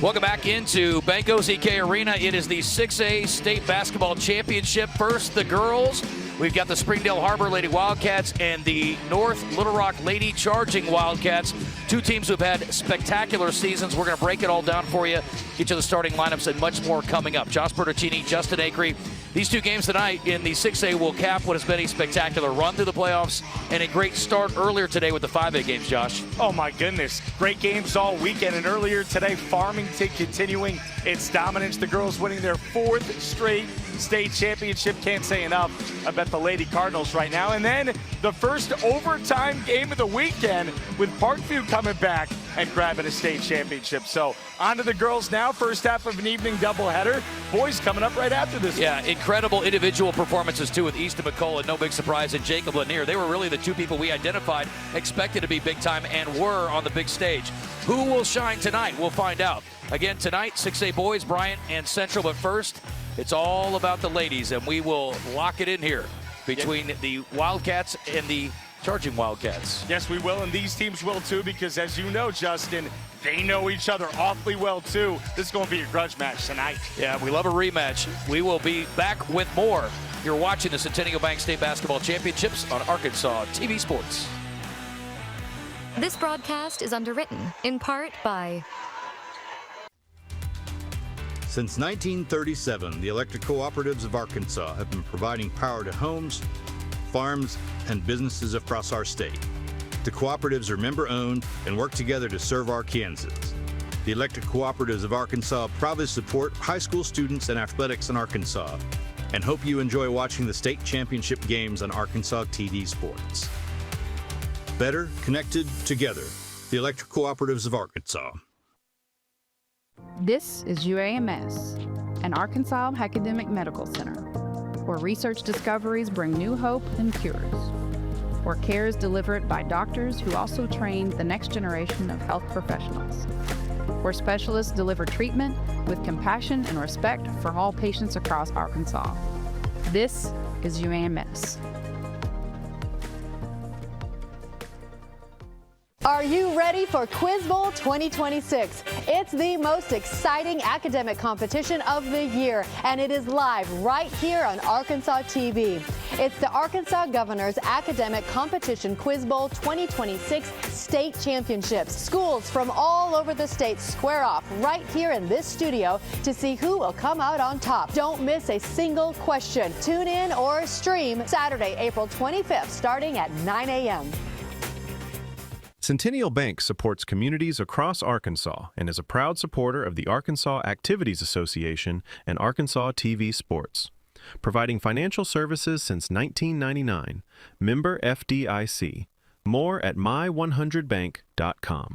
Welcome back into Banco ZK Arena. It is the 6A State Basketball Championship. First, the girls. We've got the Springdale Har-Ber Lady Wildcats and the North Little Rock Lady Charging Wildcats. Two teams who've had spectacular seasons. We're going to break it all down for you, get you the starting lineups and much more coming up. Josh Bertoncini, Justin Acree. These two games tonight in the 6A will cap what has been a spectacular run through the playoffs and a great start earlier today with the 5A games, Josh. Oh, my goodness. Great games all weekend. And earlier today, Farmington continuing its dominance. The girls winning their fourth straight state championship. Can't say enough about the Lady Cardinals right now. And then the first overtime game of the weekend with Parkview coming back and grabbing a state championship. So on to the girls now. First half of an evening doubleheader. Boys coming up right after this. Yeah, incredible individual performances too with Easton McCullough, no big surprise, and Jacob Lanier. They were really the two people we identified, expected to be big time, and were on the big stage. Who will shine tonight? We'll find out. Again tonight, 6A boys, Bryant and Central. But first, it's all about the ladies, and we will lock it in here between the Wildcats and the Charging Wildcats. Yes, we will, and these teams will too, because as you know, Justin, they know each other awfully well too. This is going to be a grudge match tonight. Yeah, we love a rematch. We will be back with more. You're watching the Centennial Bank State Basketball Championships on Arkansas TV Sports. This broadcast is underwritten in part by... Since 1937, the electric cooperatives of Arkansas have been providing power to homes, farms, and businesses across our state. The cooperatives are member-owned and work together to serve Arkansans. The electric cooperatives of Arkansas proudly support high school students and athletics in Arkansas, and hope you enjoy watching the state championship games on Arkansas TV Sports. Better connected together. The electric cooperatives of Arkansas. This is UAMS, an Arkansas Academic Medical Center, where research discoveries bring new hope and cures, where care is delivered by doctors who also train the next generation of health professionals, where specialists deliver treatment with compassion and respect for all patients across Arkansas. This is UAMS. Are you ready for Quiz Bowl 2026? It's the most exciting academic competition of the year, and it is live right here on Arkansas TV. It's the Arkansas Governor's Academic Competition Quiz Bowl 2026 State Championships. Schools from all over the state square off right here in this studio to see who will come out on top. Don't miss a single question. Tune in or stream Saturday, April 25th, starting at 9 a.m. Centennial Bank supports communities across Arkansas and is a proud supporter of the Arkansas Activities Association and Arkansas TV Sports. Providing financial services since 1999. Member FDIC. More at my100bank.com.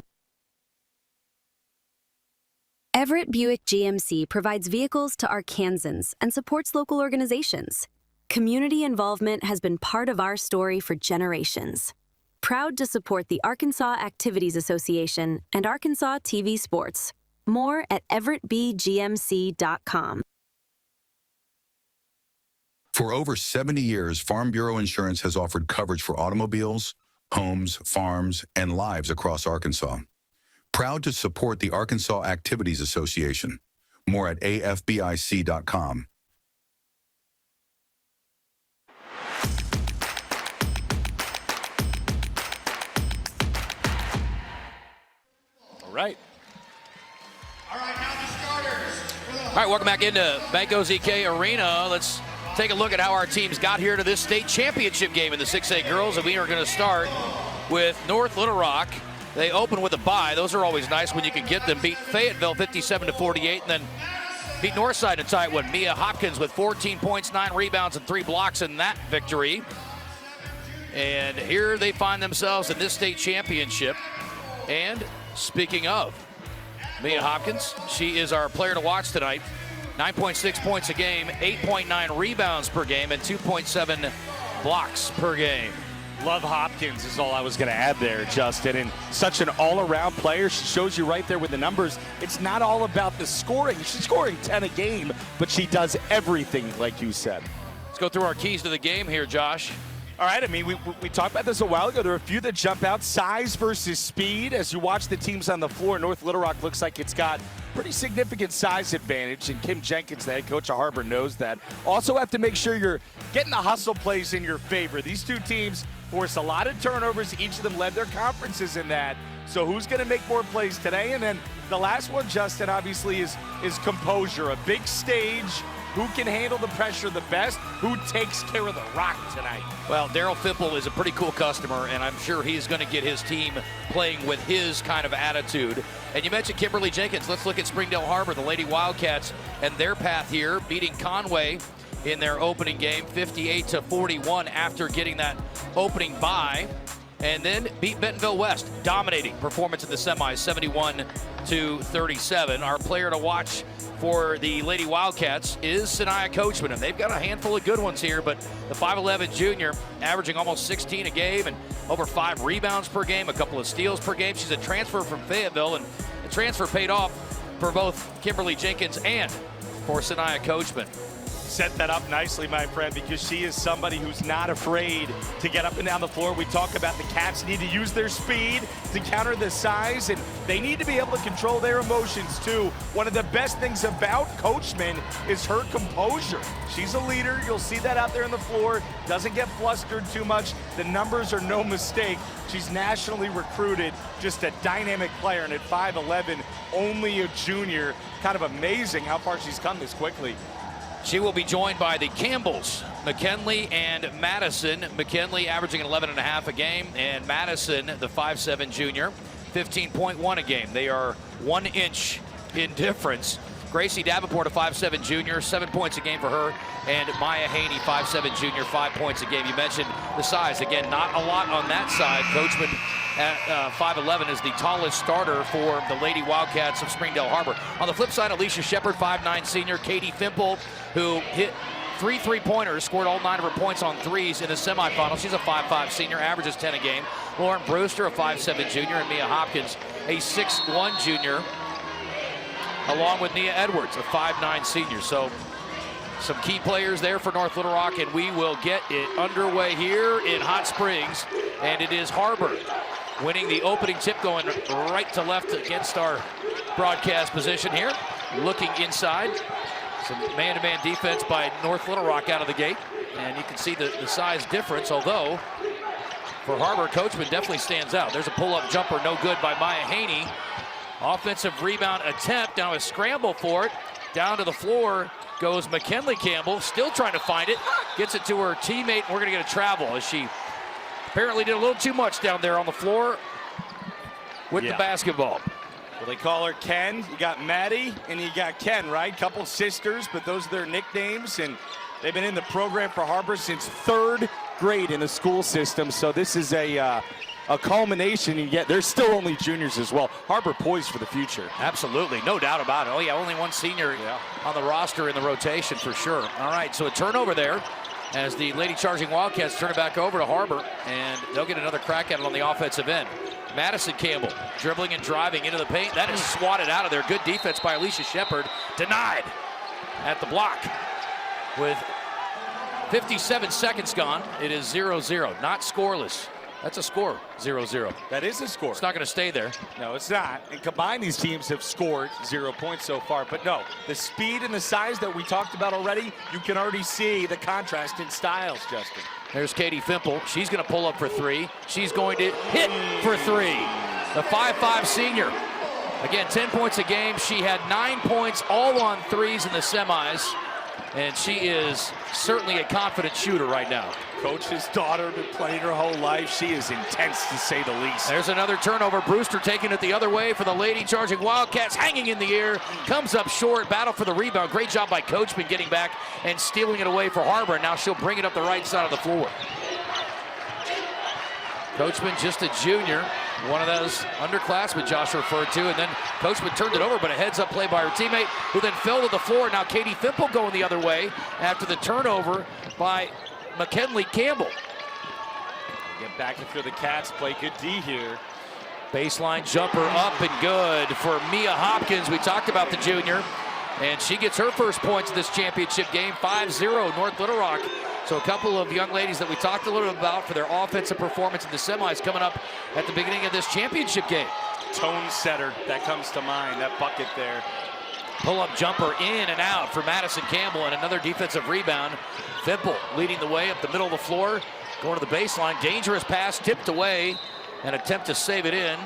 Everett Buick GMC provides vehicles to Arkansans and supports local organizations. Community involvement has been part of our story for generations. Proud to support the Arkansas Activities Association and Arkansas TV Sports. More at everettbgmc.com. For over 70 years, Farm Bureau Insurance has offered coverage for automobiles, homes, farms, and lives across Arkansas. Proud to support the Arkansas Activities Association. More at afbic.com. All right. All right, welcome back into Banco ZK Arena. Let's take a look at how our teams got here to this state championship game in the 6A girls. And we are going to start with North Little Rock. They open with a bye. Those are always nice when you can get them. Beat Fayetteville 57-48, and then beat Northside in a tight one. Mia Hopkins with 14 points, 9 rebounds, and 3 blocks in that victory. And here they find themselves in this state championship. And speaking of Mia Hopkins, she is our player to watch tonight. 9.6 points a game, 8.9 rebounds per game, and 2.7 blocks per game. Love Hopkins is all I was going to add there, Justin. And such an all-around player. She shows you right there with the numbers. It's not all about the scoring. She's scoring 10 a game, but she does everything, like you said. Let's go through our keys to the game here, Josh. All right, I mean, we talked about this a while ago. There are a few that jump out. Size versus speed. As you watch the teams on the floor, North Little Rock looks like it's got pretty significant size advantage, and Kim Jenkins, the head coach of Har-Ber, knows that. Also have to make sure you're getting the hustle plays in your favor. These two teams forced a lot of turnovers. Each of them led their conferences in that. So who's going to make more plays today? And then the last one, Justin, obviously is composure. A big stage. Who can handle the pressure the best? Who takes care of the rock tonight? Well, Daryl Fipple is a pretty cool customer, and I'm sure he's going to get his team playing with his kind of attitude. And you mentioned Kimberly Jenkins. Let's look at Springdale Har-Ber, the Lady Wildcats, and their path here, beating Conway in their opening game, 58-41 after getting that opening bye. And then beat Bentonville West, dominating performance in the semis, 71-37. Our player to watch for the Lady Wildcats is Sanaya Coachman, and they've got a handful of good ones here, but the 5'11 junior averaging almost 16 a game and over 5 rebounds per game, a couple of steals per game. She's a transfer from Fayetteville, and the transfer paid off for both Kimberly Jenkins and for Sanaya Coachman. Set that up nicely, my friend, because she is somebody who's not afraid to get up and down the floor. We talk about the Cats need to use their speed to counter the size, and they need to be able to control their emotions too. One of the best things about Coachman is her composure. She's a leader. You'll see that out there on the floor. Doesn't get flustered too much. The numbers are no mistake. She's nationally recruited, just a dynamic player, and at 5'11", only a junior. Kind of amazing how far she's come this quickly. She will be joined by the Campbells, McKinley and Madison. McKinley averaging 11.5 a game, and Madison, the 5'7 junior, 15.1 a game. They are 1 inch in difference. Gracie Davenport, a 5'7 junior, 7 points a game for her, and Maya Haney, 5'7 junior, 5 points a game. You mentioned the size. Again, not a lot on that side. Coachman at 5'11 is the tallest starter for the Lady Wildcats of Springdale Har-Ber. On the flip side, Alicia Shepard, 5'9 senior, Katie Fimple, who hit 3 3-pointers, scored all 9 of her points on threes in the semifinals. She's a 5'5 senior, averages 10 a game. Lauren Brewster, a 5'7 junior, and Mia Hopkins, a 6'1 junior, along with Nia Edwards, a 5'9 senior. So some key players there for North Little Rock, and we will get it underway here in Hot Springs. And it is Har-Ber winning the opening tip, going right to left against our broadcast position here. Looking inside. Some man-to-man defense by North Little Rock out of the gate. And you can see the size difference, although for Har-Ber, Coachman definitely stands out. There's a pull-up jumper, no good by Maya Haney. Offensive rebound attempt, now a scramble for it. Down to the floor goes McKinley Campbell, still trying to find it. Gets it to her teammate, and we're gonna get a travel as she apparently did a little too much down there on the floor with the basketball. Well, they call her Ken. You got Maddie and you got Ken, right? Couple sisters, but those are their nicknames, and they've been in the program for Har-Ber since 3rd grade in the school system. So this is a culmination, and yet they're still only juniors as well. Har-Ber poised for the future. Absolutely, no doubt about it. Oh yeah, only one senior on the roster in the rotation for sure. All right, so a turnover there as the Lady Charging Wildcats turn it back over to Har-Ber, and they'll get another crack at it on the offensive end. Madison Campbell dribbling and driving into the paint. That is swatted out of there. Good defense by Alicia Shepard. Denied at the block. With 57 seconds gone, it is 0-0. Not scoreless. That's a score, 0-0. That is a score. It's not going to stay there. No, it's not. And combined, these teams have scored 0 points so far. But no, the speed and the size that we talked about already, you can already see the contrast in styles, Justin. There's Katie Fimple. She's going to pull up for 3. She's going to hit for 3. The 5'5 senior. Again, 10 points a game. She had 9 points all on threes in the semis. And she is certainly a confident shooter right now. Coach's daughter, been playing her whole life. She is intense, to say the least. There's another turnover. Brewster taking it the other way for the Lady Charging Wildcats. Hanging in the air. Comes up short. Battle for the rebound. Great job by Coachman getting back and stealing it away for Har-Ber. Now she'll bring it up the right side of the floor. Coachman, just a junior. One of those underclassmen Josh referred to, and then Coachman turned it over, but a heads-up play by her teammate, who then fell to the floor. Now Katie Fimple going the other way after the turnover by McKinley Campbell. Get back after the Cats play good D here. Baseline jumper up and good for Mia Hopkins. We talked about the junior, and she gets her first points in this championship game, 5-0 North Little Rock. So a couple of young ladies that we talked a little bit about for their offensive performance in the semis coming up at the beginning of this championship game. tone setter that comes to mind, that bucket there. Pull-up jumper in and out for Madison Campbell, and another defensive rebound. Fimple leading the way up the middle of the floor, going to the baseline. Dangerous pass, tipped away. An attempt to save it in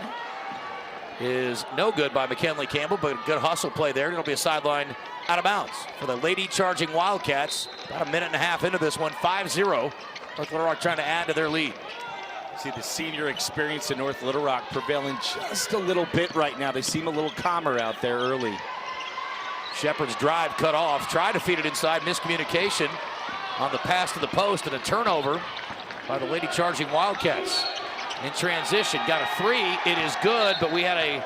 is no good by McKinley Campbell, but a good hustle play there. It'll be a sideline out of bounds for the Lady Charging Wildcats. About a minute and a half into this one, 5-0. North Little Rock trying to add to their lead. See the senior experience in North Little Rock prevailing just a little bit right now. They seem a little calmer out there early. Shepard's drive cut off, tried to feed it inside, miscommunication on the pass to the post, and a turnover by the Lady Charging Wildcats. In transition, got a three, it is good, but we had a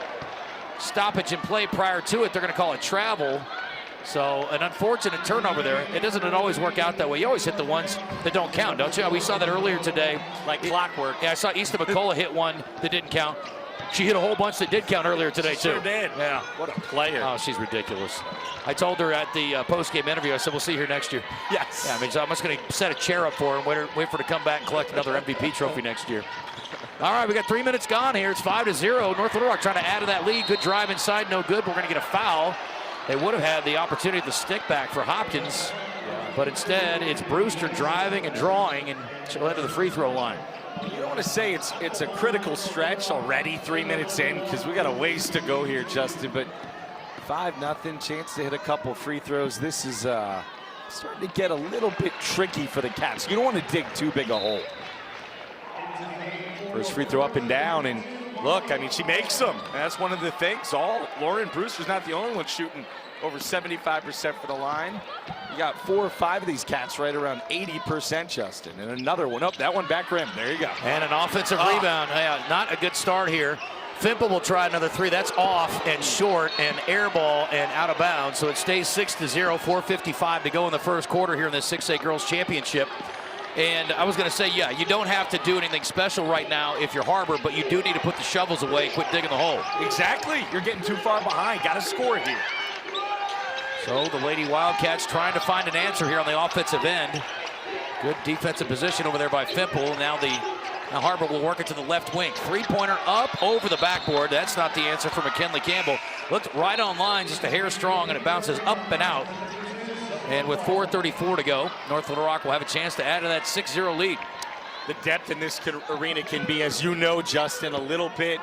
stoppage in play prior to it. They're gonna call it travel. So an unfortunate turnover there. It doesn't always work out that way. You always hit the ones that don't count, don't you? We saw that earlier today. Like clockwork. Yeah, I saw Easta McCullough hit one that didn't count. She hit a whole bunch that did count earlier today, too. Sure did. Yeah. What a player. Oh, she's ridiculous. I told her at the post-game interview, I said, we'll see her next year. Yes. Yeah, I mean, so I'm just going to set a chair up for her and wait for her to come back and collect another MVP trophy next year. All right, we got 3 minutes gone here. It's 5-0. North Little Rock trying to add to that lead. Good drive inside, no good. But we're going to get a foul. They would have had the opportunity to stick back for Hopkins, but instead it's Brewster driving and drawing, and she'll head to the free throw line. You don't want to say it's a critical stretch already, 3 minutes in, because we got a ways to go here, Justin, but 5-0, chance to hit a couple free throws. This is starting to get a little bit tricky for the Cats. You don't want to dig too big a hole. First free throw up and down, and look, I mean, she makes them. That's one of the things. Lauren Brewster's not the only one shooting over 75% for the line. You got 4 or 5 of these Cats right around 80%, Justin. And another one up, that one back rim. There you go. And an offensive rebound. Yeah, not a good start here. Fimple will try another three. That's off and short and air ball and out of bounds. So it stays 6-0, 4:55 to go in the first quarter here in the 6A Girls Championship. And I was going to say, yeah, you don't have to do anything special right now if you're Har-Ber, but you do need to put the shovels away, quit digging the hole. Exactly. You're getting too far behind. Got to score here. So the Lady Wildcats trying to find an answer here on the offensive end. Good defensive position over there by Fimple. Now Har-Ber will work it to the left wing. Three-pointer up over the backboard. That's not the answer for McKinley Campbell. Looked right on line, just a hair strong, and it bounces up and out. And with 4:34 to go, North Little Rock will have a chance to add to that 6-0 lead. The depth in this arena can be, as you know, Justin, a little bit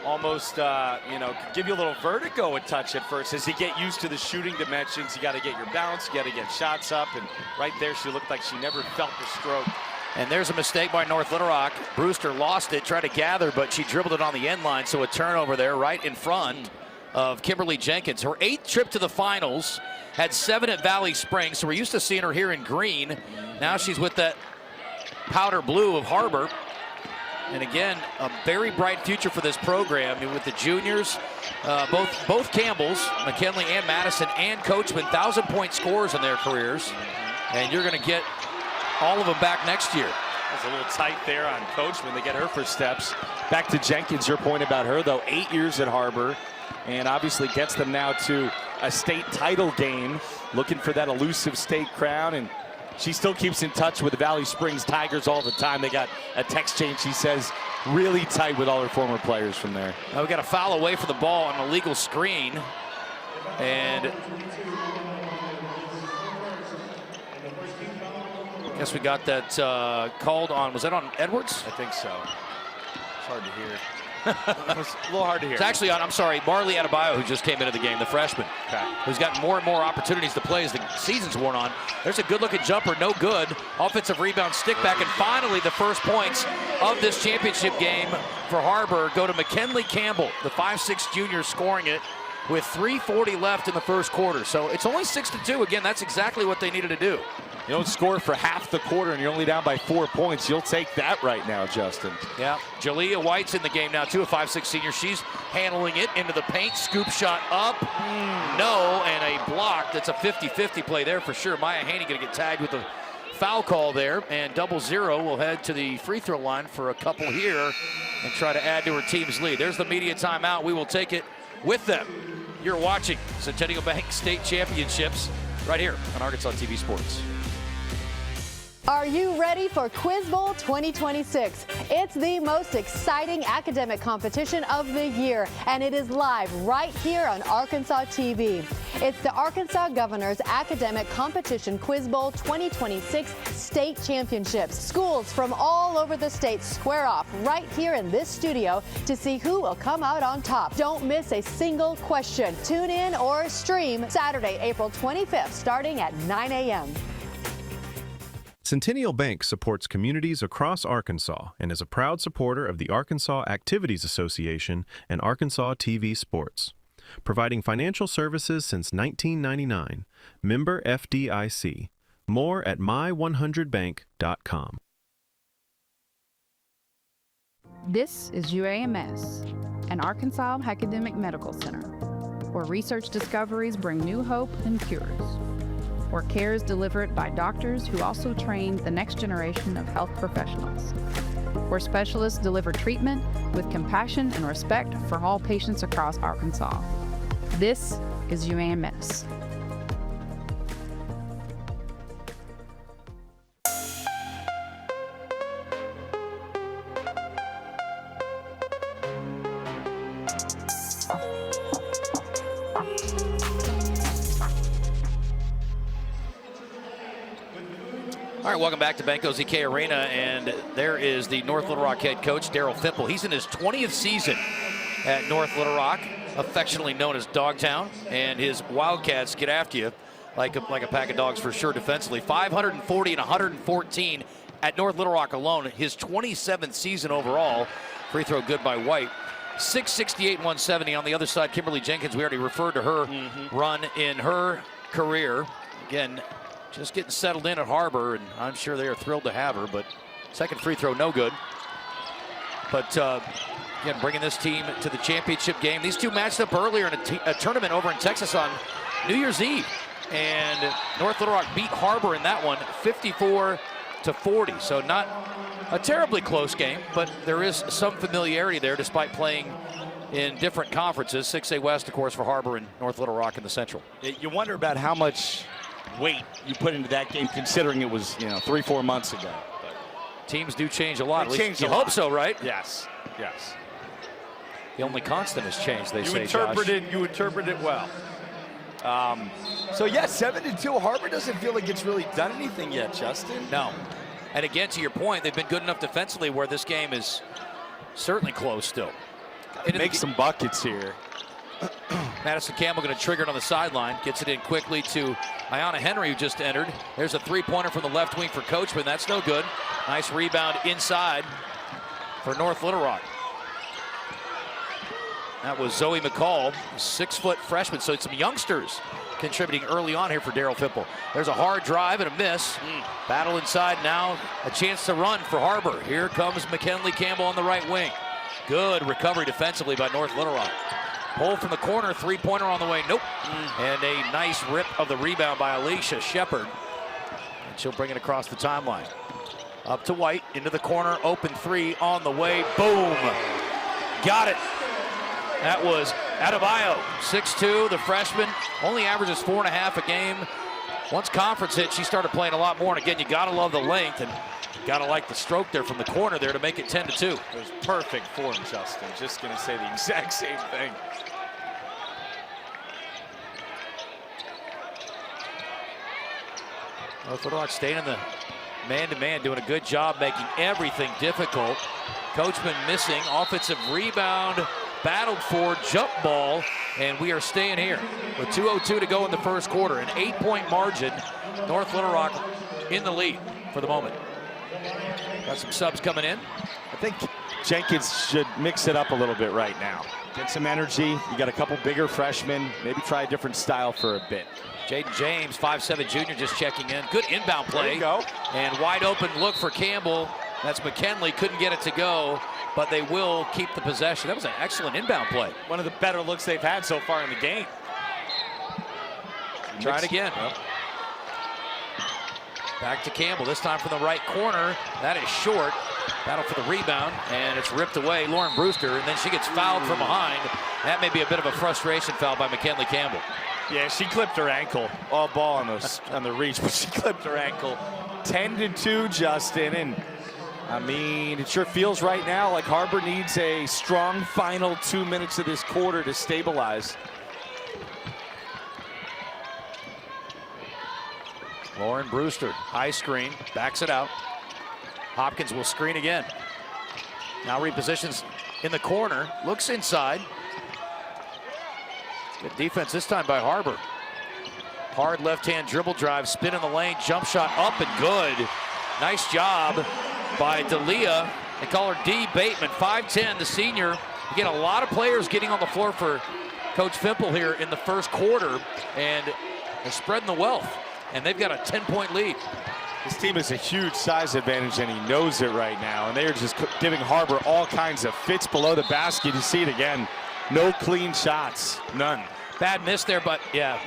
almost, give you a little vertigo a touch at first. As you get used to the shooting dimensions, you got to get your bounce, you got to get shots up. And right there, she looked like she never felt the stroke. And there's a mistake by North Little Rock. Brewster lost it, tried to gather, but she dribbled it on the end line. So a turnover there right in front of Kimberly Jenkins. Her 8th trip to the finals, had 7 at Valley Springs. So we're used to seeing her here in green. Now she's with that powder blue of Har-Ber. And again, a very bright future for this program. I mean, with the juniors, both Campbells, McKinley and Madison and Coachman, 1,000-point scorers in their careers. And you're going to get all of them back next year. That's a little tight there on Coachman. They get her for steps. Back to Jenkins, your point about her, though, 8 years at Har-Ber. And obviously gets them now to a state title game, looking for that elusive state crown. And she still keeps in touch with the Valley Springs Tigers all the time. They got a text chain, she says, really tight with all her former players from there. Now we got a foul away from the ball on an illegal screen. And I guess we got that called on, was that on Edwards? I think so. It's hard to hear. It was a little hard to hear. It's actually on, I'm sorry, Marley Adebayo, who just came into the game, the freshman, who's gotten more and more opportunities to play as the season's worn on. There's a good-looking jumper, no good. Offensive rebound, stick back, and finally the first points of this championship game for Har-Ber go to McKinley Campbell, the 5'6" junior, scoring it with 3:40 left in the first quarter. So it's only 6-2. Again, that's exactly what they needed to do. You don't score for half the quarter and you're only down by 4 points. You'll take that right now, Justin. Yeah, Jalea White's in the game now too, a 5'6" senior. She's handling it into the paint, scoop shot up, no, and a block. That's a 50-50 play there for sure. Maya Haney gonna get tagged with a foul call there, and 0-0 will head to the free throw line for a couple here and try to add to her team's lead. There's the media timeout. We will take it with them. You're watching Centennial Bank State Championships right here on Arkansas TV Sports. Are you ready for Quiz Bowl 2026? It's the most exciting academic competition of the year, and it is live right here on Arkansas TV. It's the Arkansas Governor's Academic Competition Quiz Bowl 2026 State Championships. Schools from all over the state square off right here in this studio to see who will come out on top. Don't miss a single question. Tune in or stream Saturday, April 25th, starting at 9 a.m. Centennial Bank supports communities across Arkansas and is a proud supporter of the Arkansas Activities Association and Arkansas TV Sports. Providing financial services since 1999. Member FDIC. More at my100bank.com. This is UAMS, an Arkansas Academic Medical Center, where research discoveries bring new hope and cures, where care is delivered by doctors who also train the next generation of health professionals, where specialists deliver treatment with compassion and respect for all patients across Arkansas. This is UAMS. All right, welcome back to Banco ZK Arena, and there is the North Little Rock head coach, Daryl Fipple. He's in his 20th season at North Little Rock, affectionately known as Dogtown, and his Wildcats get after you like a pack of dogs for sure defensively. 540 and 114 at North Little Rock alone. His 27th season overall. Free throw good by White. 668 and 170 on the other side. Kimberly Jenkins, we already referred to her run in her career. Again, just getting settled in at Har-Ber, and I'm sure they are thrilled to have her, but second free throw, no good. But again, bringing this team to the championship game. These two matched up earlier in a tournament over in Texas on New Year's Eve, and North Little Rock beat Har-Ber in that one 54-40. So not a terribly close game, but there is some familiarity there despite playing in different conferences. 6A West, of course, for Har-Ber and North Little Rock in the Central. You wonder about how much weight you put into that game, considering it was 3-4 months ago. But teams do change a lot. At least you hope so, right? Yes. The only constant has changed, they say, You interpret it well. So, yeah, 7-2. Har-Ber doesn't feel like it's really done anything yet, Justin. No. And again, to your point, they've been good enough defensively where this game is certainly close still. Make some buckets here. Madison Campbell going to trigger it on the sideline. Gets it in quickly to Ayanna Henry, who just entered. There's a three-pointer from the left wing for Coachman. That's no good. Nice rebound inside for North Little Rock. That was Zoe McCall, 6-foot freshman. So it's some youngsters contributing early on here for Daryl Fipple. There's a hard drive and a miss. Battle inside now. A chance to run for Har-Ber. Here comes McKinley Campbell on the right wing. Good recovery defensively by North Little Rock. Pull from the corner, three-pointer on the way, nope. And a nice rip of the rebound by Alicia Shepard. And she'll bring it across the timeline. Up to White, into the corner, open three on the way, boom. Got it. That was Adebayo, 6'2", the freshman, only averages 4.5 a game. Once conference hit, she started playing a lot more, and again, you gotta love the length, and gotta like the stroke there from the corner there to make it 10-2. It was perfect form, Justin. Just gonna say the exact same thing. North Little Rock staying in the man-to-man, doing a good job making everything difficult. Coachman missing, offensive rebound, battled for, jump ball, and we are staying here with 2:02 to go in the first quarter. An 8-point margin, North Little Rock in the lead for the moment. Got some subs coming in. I think Jenkins should mix it up a little bit right now. Get some energy. You got a couple bigger freshmen. Maybe try a different style for a bit. Jaden James, 5'7" junior, just checking in. Good inbound play. There you go. And wide open look for Campbell. That's McKinley. Couldn't get it to go, but they will keep the possession. That was an excellent inbound play. One of the better looks they've had so far in the game. Try it again. Yep. Back to Campbell, this time from the right corner. That is short. Battle for the rebound, and it's ripped away. Lauren Brewster, and then she gets fouled from behind. That may be a bit of a frustration foul by McKinley Campbell. Yeah, she clipped her ankle. All ball on the reach, but she clipped her ankle. 10-2, Justin, and I mean, it sure feels right now like Har-Ber needs a strong final 2 minutes of this quarter to stabilize. Lauren Brewster, high screen, backs it out. Hopkins will screen again. Now repositions in the corner, looks inside. Good defense this time by Har-Ber. Hard left-hand dribble drive, spin in the lane, jump shot up and good. Nice job by D'Elia. They call her D. Bateman, 5'10", the senior. Again, a lot of players getting on the floor for Coach Fimple here in the first quarter, and they're spreading the wealth, and they've got a 10-point lead. This team has a huge size advantage, and he knows it right now. And they are just giving Har-Ber all kinds of fits below the basket. You see it again. No clean shots. None. Bad miss there, but yeah.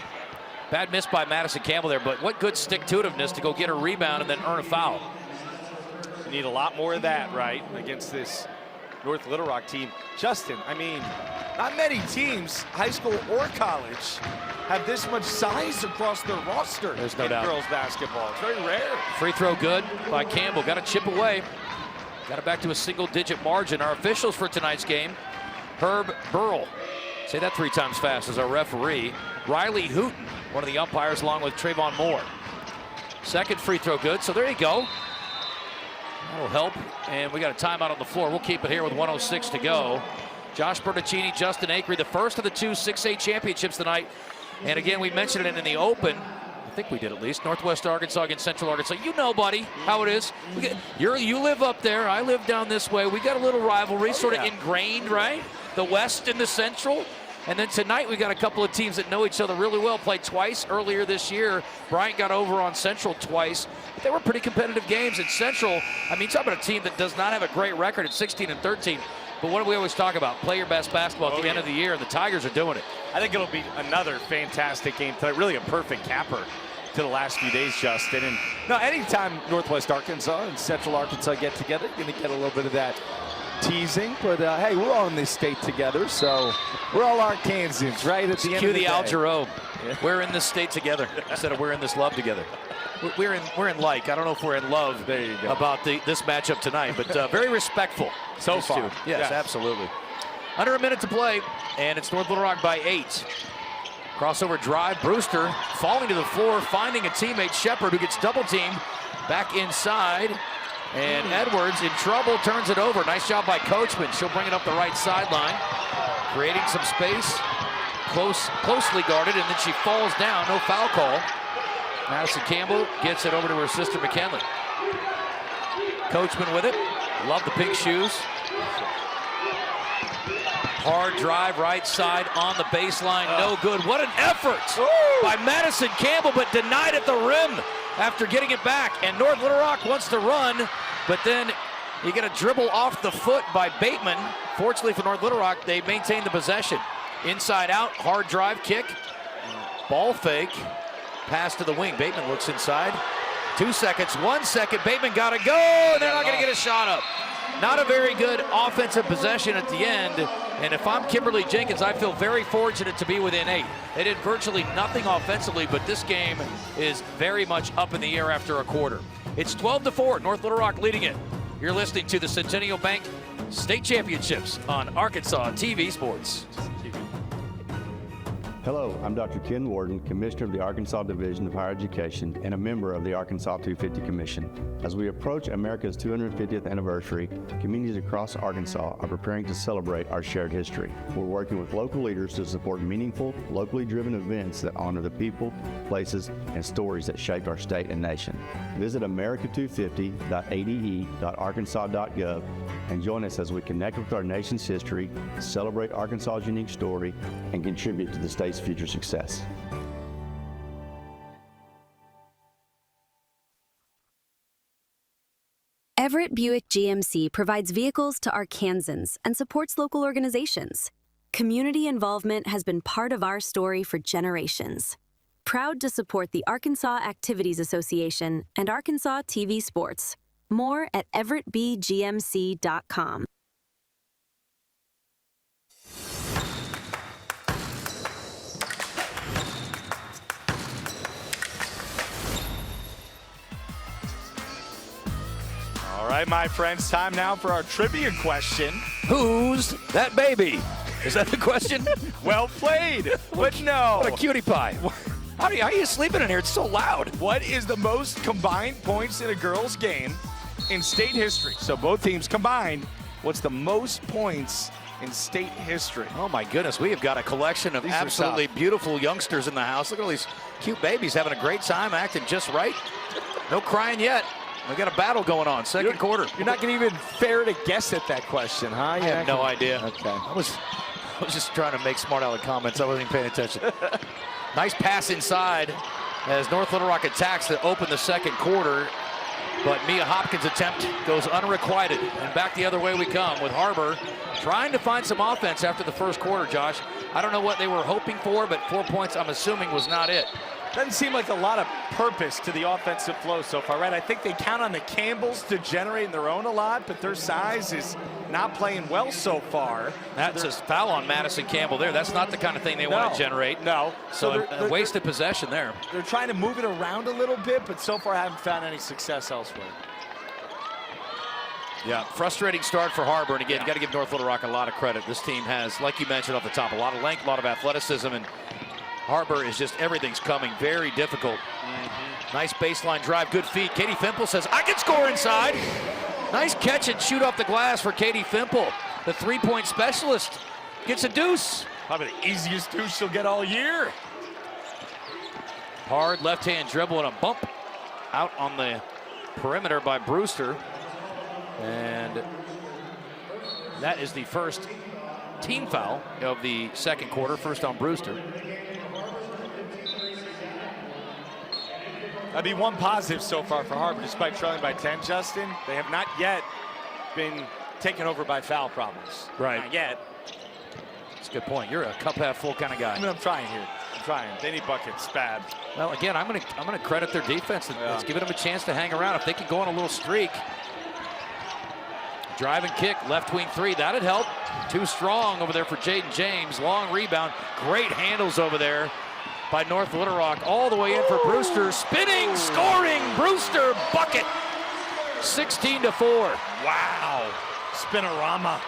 Bad miss by Madison Campbell there, but what good stick-to-itiveness to go get a rebound and then earn a foul. You need a lot more of that, right, against this North Little Rock team. Justin, I mean, not many teams, high school or college, have this much size across their roster. There's no in doubt. Girls basketball. It's very rare. Free throw good by Campbell. Got to chip away. Got it back to a single-digit margin. Our officials for tonight's game, Herb Burrell. Say that 3 times fast as our referee. Riley Hooten, one of the umpires, along with Trayvon Moore. Second free throw good, so there you go. That'll help, and we got a timeout on the floor. We'll keep it here with 1:06 to go. Josh Bertaccini, Justin Acree, the first of the 2 6A championships tonight. And again, we mentioned it in the open. I think we did at least. Northwest Arkansas against Central Arkansas. You know, buddy, how it is. You live up there. I live down this way. We got a little rivalry, sort of ingrained, right? The West and the Central. And then tonight we got a couple of teams that know each other really well. Played twice earlier this year. Bryant got over on Central twice. But they were pretty competitive games. And Central, I mean, talk about a team that does not have a great record at 16-13. But what do we always talk about? Play your best basketball at the end of the year, and the Tigers are doing it. I think it'll be another fantastic game tonight. Really a perfect capper to the last few days, Justin. And no, anytime Northwest Arkansas and Central Arkansas get together, you're going to get a little bit of that teasing. But hey, we're all in this state together, so we're all Arkansans, right? At the end of the day. Al Jarreau. We're in this state together instead of we're in this love together. We're in like. I don't know if we're in love about this matchup tonight, but very respectful so far. Yes, absolutely. Under a minute to play, and it's North Little Rock by 8. Crossover drive, Brewster falling to the floor, finding a teammate, Shepard, who gets double teamed. Back inside, and Edwards in trouble, turns it over. Nice job by Coachman. She'll bring it up the right sideline, creating some space, closely guarded, and then she falls down. No foul call. Madison Campbell gets it over to her sister McKinley. Coachman with it. Love the pink shoes. Hard drive, right side on the baseline, no good. What an effort by Madison Campbell, but denied at the rim after getting it back. And North Little Rock wants to run, but then you get a dribble off the foot by Bateman. Fortunately for North Little Rock, they maintain the possession. Inside out, hard drive, kick, ball fake, pass to the wing. Bateman looks inside. 2 seconds, 1 second. Bateman got to go. They're not going to get a shot up. Not a very good offensive possession at the end. And if I'm Kimberly Jenkins, I feel very fortunate to be within 8. They did virtually nothing offensively, but this game is very much up in the air after a quarter. It's 12-4, North Little Rock leading it. You're listening to the Centennial Bank State Championships on Arkansas TV Sports. Hello, I'm Dr. Ken Warden, Commissioner of the Arkansas Division of Higher Education and a member of the Arkansas 250 Commission. As we approach America's 250th anniversary, communities across Arkansas are preparing to celebrate our shared history. We're working with local leaders to support meaningful, locally driven events that honor the people, places, and stories that shaped our state and nation. Visit america250.ade.arkansas.gov and join us as we connect with our nation's history, celebrate Arkansas's unique story, and contribute to the state's future success. Everett Buick GMC provides vehicles to Arkansans and supports local organizations. Community involvement has been part of our story for generations. Proud to support the Arkansas Activities Association and Arkansas TV Sports. More at everettbgmc.com. All right, my friends, time now for our trivia question. Who's that baby? Is that the question? Well played, but no. What a cutie pie. How are you sleeping in here? It's so loud. What is the most combined points in a girls' game in state history? So both teams combined, what's the most points in state history? Oh my goodness, we have got a collection of absolutely beautiful youngsters in the house. Look at all these cute babies having a great time, acting just right. No crying yet. We got a battle going on, second quarter. You're not going to even fare to guess at that question, huh? I have no idea. Okay. I was just trying to make smart aleck comments. I wasn't even paying attention. Nice pass inside as North Little Rock attacks to open the second quarter. But Mia Hopkins' attempt goes unrequited. And back the other way we come with Har-Ber trying to find some offense after the first quarter, Josh. I don't know what they were hoping for, but 4 points, I'm assuming, was not it. Doesn't seem like a lot of purpose to the offensive flow so far, right? I think they count on the Campbells to generate their own a lot, but their size is not playing well so far. That's a foul on Madison Campbell there. That's not the kind of thing they want to generate. No. So a wasted possession there. They're trying to move it around a little bit, but so far haven't found any success elsewhere. Yeah, frustrating start for Har-Ber. And again, you got to give North Little Rock a lot of credit. This team has, like you mentioned off the top, a lot of length, a lot of athleticism, and Har-Ber is just, everything's coming very difficult. Nice baseline drive, good feed. Katie Fimple says, I can score inside. Nice catch and shoot off the glass for Katie Fimple. The three-point specialist gets a deuce. Probably the easiest deuce she'll get all year. Hard left-hand dribble and a bump out on the perimeter by Brewster. And that is the first team foul of the second quarter, first on Brewster. That'd be one positive so far for Har-Ber, despite trailing by 10, Justin. They have not yet been taken over by foul problems. Right. Not yet. That's a good point. You're a cup half full kind of guy. I mean, I'm trying here. I'm trying. They need buckets bad. Well, again, I'm gonna credit their defense. It's giving them a chance to hang around. If they can go on a little streak. Drive and kick, left wing three. That'd help. Too strong over there for Jaden James. Long rebound. Great handles over there by North Little Rock. All the way in for Brewster. Spinning, scoring. Brewster bucket. 16-4. Wow. Spinorama.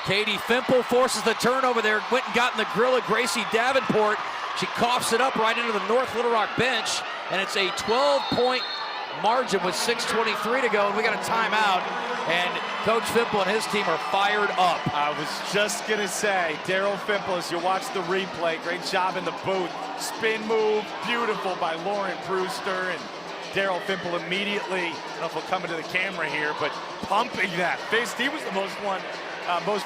Katie Fimple forces the turnover there. Went and got in the grill of Gracie Davenport. She coughs it up right into the North Little Rock bench. And it's a 12-point margin with 6:23 to go. And we got a timeout. And Coach Fimple and his team are fired up. I was just going to say, Daryl Fimple, as you watch the replay, great job in the booth. Spin move, beautiful by Lauren Brewster. And Daryl Fimple immediately, I don't know if he'll come into the camera here, but pumping that fist. He was the most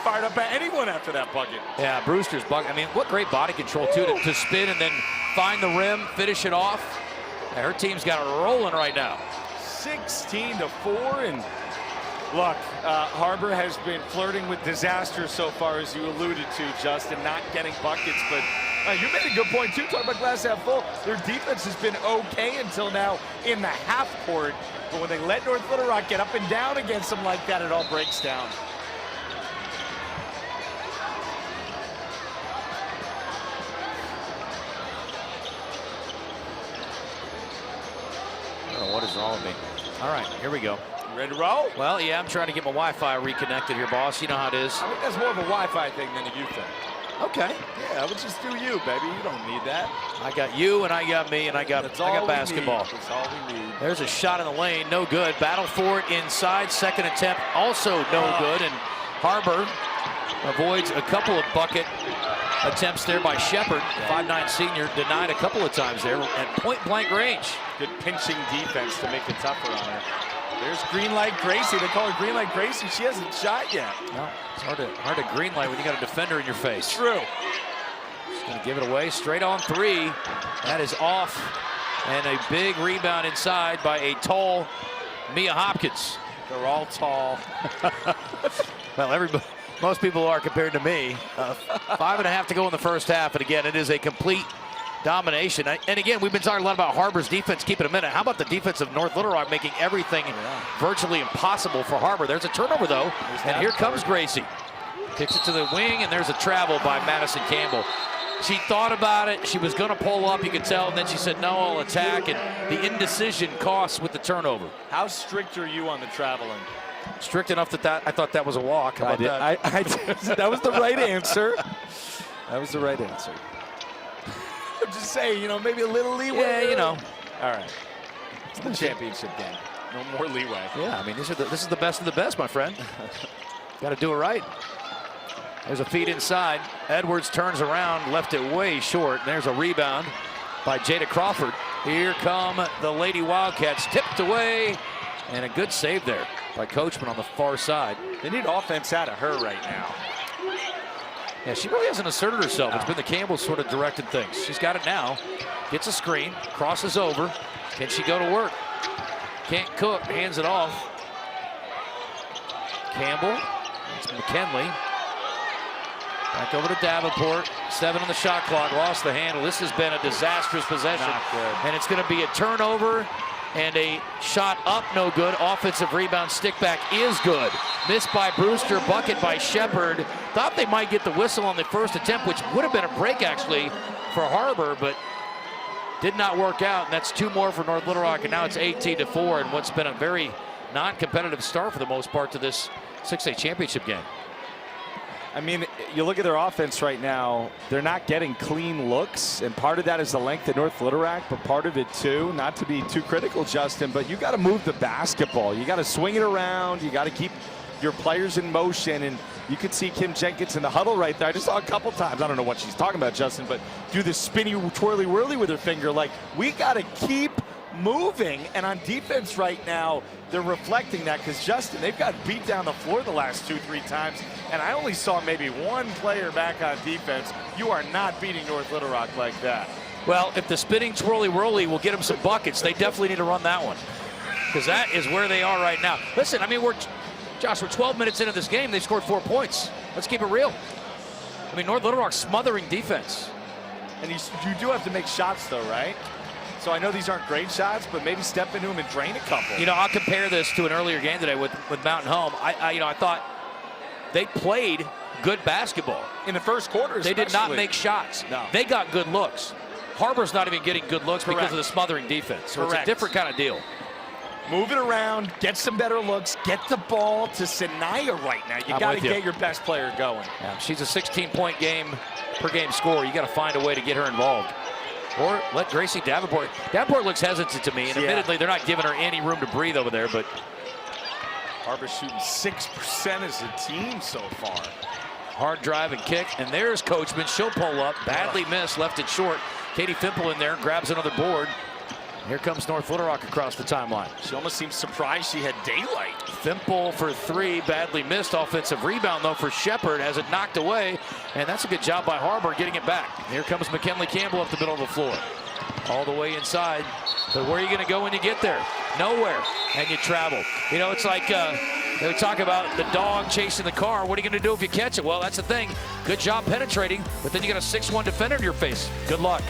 fired up by anyone after that bucket. Yeah, Brewster's bucket. I mean, what great body control, too, to spin and then find the rim, finish it off. Yeah, her team's got it rolling right now. 16-4, and look, Har-Ber has been flirting with disaster so far, as you alluded to, Justin, not getting buckets. But you made a good point, too, talking about glass half full. Their defense has been okay until now in the half court. But when they let North Little Rock get up and down against them like that, it all breaks down. What is wrong with me? All right, here we go. You ready to roll? Well, yeah, I'm trying to get my Wi-Fi reconnected here, boss. You know how it is. I think that's more of a Wi-Fi thing than a you thing. Okay. Yeah, we'll just do you, baby. You don't need that. I got you, and I got me, and I got basketball. That's all we need. There's a shot in the lane, no good. Battle for it inside. Second attempt, also no good. And Har-Ber avoids a couple of bucket attempts there by Shepard. 5'9" senior denied a couple of times there at point-blank range. Good pinching defense to make it tougher on her. There's green light Gracie. They call her green light Gracie. She hasn't shot yet. No, it's hard to green light when you got a defender in your face. True. She's going to give it away. Straight on three. That is off. And a big rebound inside by a tall Mia Hopkins. They're all tall. Well, most people are compared to me. 5.5 to go in the first half. And again, it is a complete domination. And again, we've been talking a lot about Har-Ber's defense keeping them in it. How about the defense of North Little Rock making everything virtually impossible for Har-Ber? There's a turnover, though, and here comes Gracie. Kicks it to the wing, and there's a travel by Madison Campbell. She thought about it. She was going to pull up, you could tell, and then she said, no, I'll attack, and the indecision costs with the turnover. How strict are you on the traveling? Strict enough that I thought that was a walk. How about that? That was the right answer. That was the right answer. I'm just saying, maybe a little leeway. Yeah, All right. It's the championship game. No more leeway. Yeah, I mean, this is the best of the best, my friend. Got to do it right. There's a feed inside. Edwards turns around, left it way short. And there's a rebound by Jada Crawford. Here come the Lady Wildcats, tipped away, and a good save there by Coachman on the far side. They need offense out of her right now. Yeah, she really hasn't asserted herself. It's been the Campbells sort of directed things. She's got it now. Gets a screen, crosses over. Can she go to work? Can't cook, hands it off. Campbell, it's McKinley. Back over to Davenport. 7 on the shot clock, lost the handle. This has been a disastrous possession. And it's going to be a turnover and a shot up, no good. Offensive rebound, stick back is good. Missed by Brewster, bucket by Shepard. Thought they might get the whistle on the first attempt, which would have been a break actually for Har-Ber, but did not work out. And that's 2 more for North Little Rock, and now it's 18-4 in what's been a very non-competitive start for the most part to this 6A championship game. I mean, you look at their offense right now, they're not getting clean looks, and part of that is the length of North Little Rock, but part of it too, not to be too critical, Justin, but you got to move the basketball. You got to swing it around. You got to keep your players in motion, and you could see Kim Jenkins in the huddle right there. I just saw a couple times, I don't know what she's talking about, Justin, but do the spinny twirly whirly with her finger. Like, we got to keep moving, and on defense right now, they're reflecting that because, Justin, they've got beat down the floor the last 2-3 times, and I only saw maybe 1 player back on defense. You are not beating North Little Rock like that. Well, if the spinning twirly whirly will get them some buckets, they definitely need to run that one because that is where they are right now. Listen, I mean, we're 12 minutes into this game. They've scored 4 points. Let's keep it real. I mean, North Little Rock's smothering defense. And you do have to make shots, though, right? So I know these aren't great shots, but maybe step into them and drain a couple. I'll compare this to an earlier game today with Mountain Home. I thought they played good basketball. In the first quarter, especially. They did not make shots. No. They got good looks. Har-Ber's not even getting good looks because of the smothering defense. So it's a different kind of deal. Move it around, get some better looks, get the ball to Sanaya right now. You got to get your best player going. Yeah, she's a 16-point per game scorer. You got to find a way to get her involved. Or let Gracie Davenport. Davenport looks hesitant to me, and admittedly, they're not giving her any room to breathe over there, but Har-Ber shooting 6% as a team so far. Hard drive and kick, and there's Coachman. She'll pull up, badly missed, left it short. Katie Fimple in there, grabs another board. Here comes North Little Rock across the timeline. She almost seems surprised she had daylight. Fimple for 3, badly missed. Offensive rebound, though, for Shepard. Has it knocked away, and that's a good job by Har-Ber getting it back. Here comes McKinley Campbell up the middle of the floor. All the way inside. But where are you going to go when you get there? Nowhere. And you travel. It's like they talk about the dog chasing the car. What are you going to do if you catch it? Well, that's the thing. Good job penetrating, but then you got a 6'1" defender in your face. Good luck.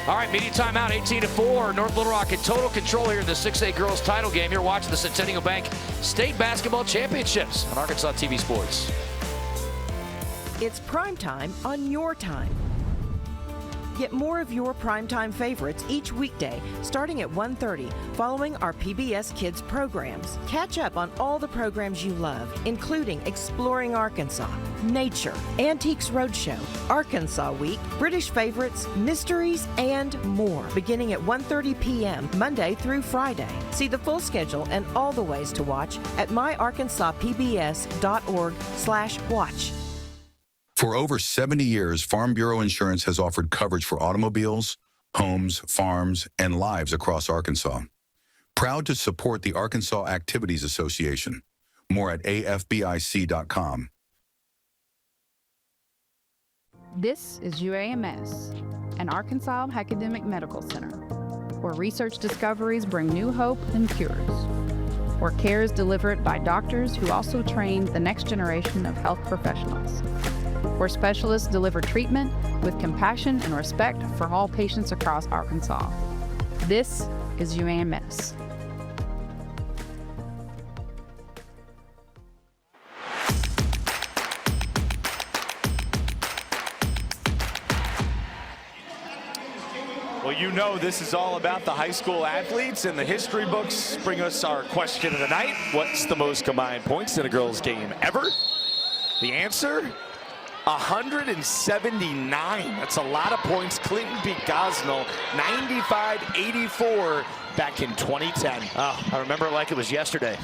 All right, media timeout, 18-4. North Little Rock in total control here in the 6A girls title game. You're watching the Centennial Bank State Basketball Championships on Arkansas TV Sports. It's prime time on your time. Get more of your primetime favorites each weekday starting at 1:30 following our PBS Kids programs. Catch up on all the programs you love, including Exploring Arkansas, Nature, Antiques Roadshow, Arkansas Week, British Favorites, Mysteries, and more, beginning at 1:30 p.m. Monday through Friday. See the full schedule and all the ways to watch at myarkansaspbs.org/watch. For over 70 years, Farm Bureau Insurance has offered coverage for automobiles, homes, farms, and lives across Arkansas. Proud to support the Arkansas Activities Association. More at afbic.com. This is UAMS, an Arkansas Academic Medical Center, where research discoveries bring new hope and cures, where care is delivered by doctors who also train the next generation of health professionals. where specialists deliver treatment with compassion and respect for all patients across Arkansas. This is UAMS. Well, you know this is all about the high school athletes, and the history books bring us our question of the night. What's the most combined points in a girls' game ever? The answer? 179. That's a lot of points. Clinton beat Gosnell 95-84 back in 2010. Oh, I remember it like it was yesterday.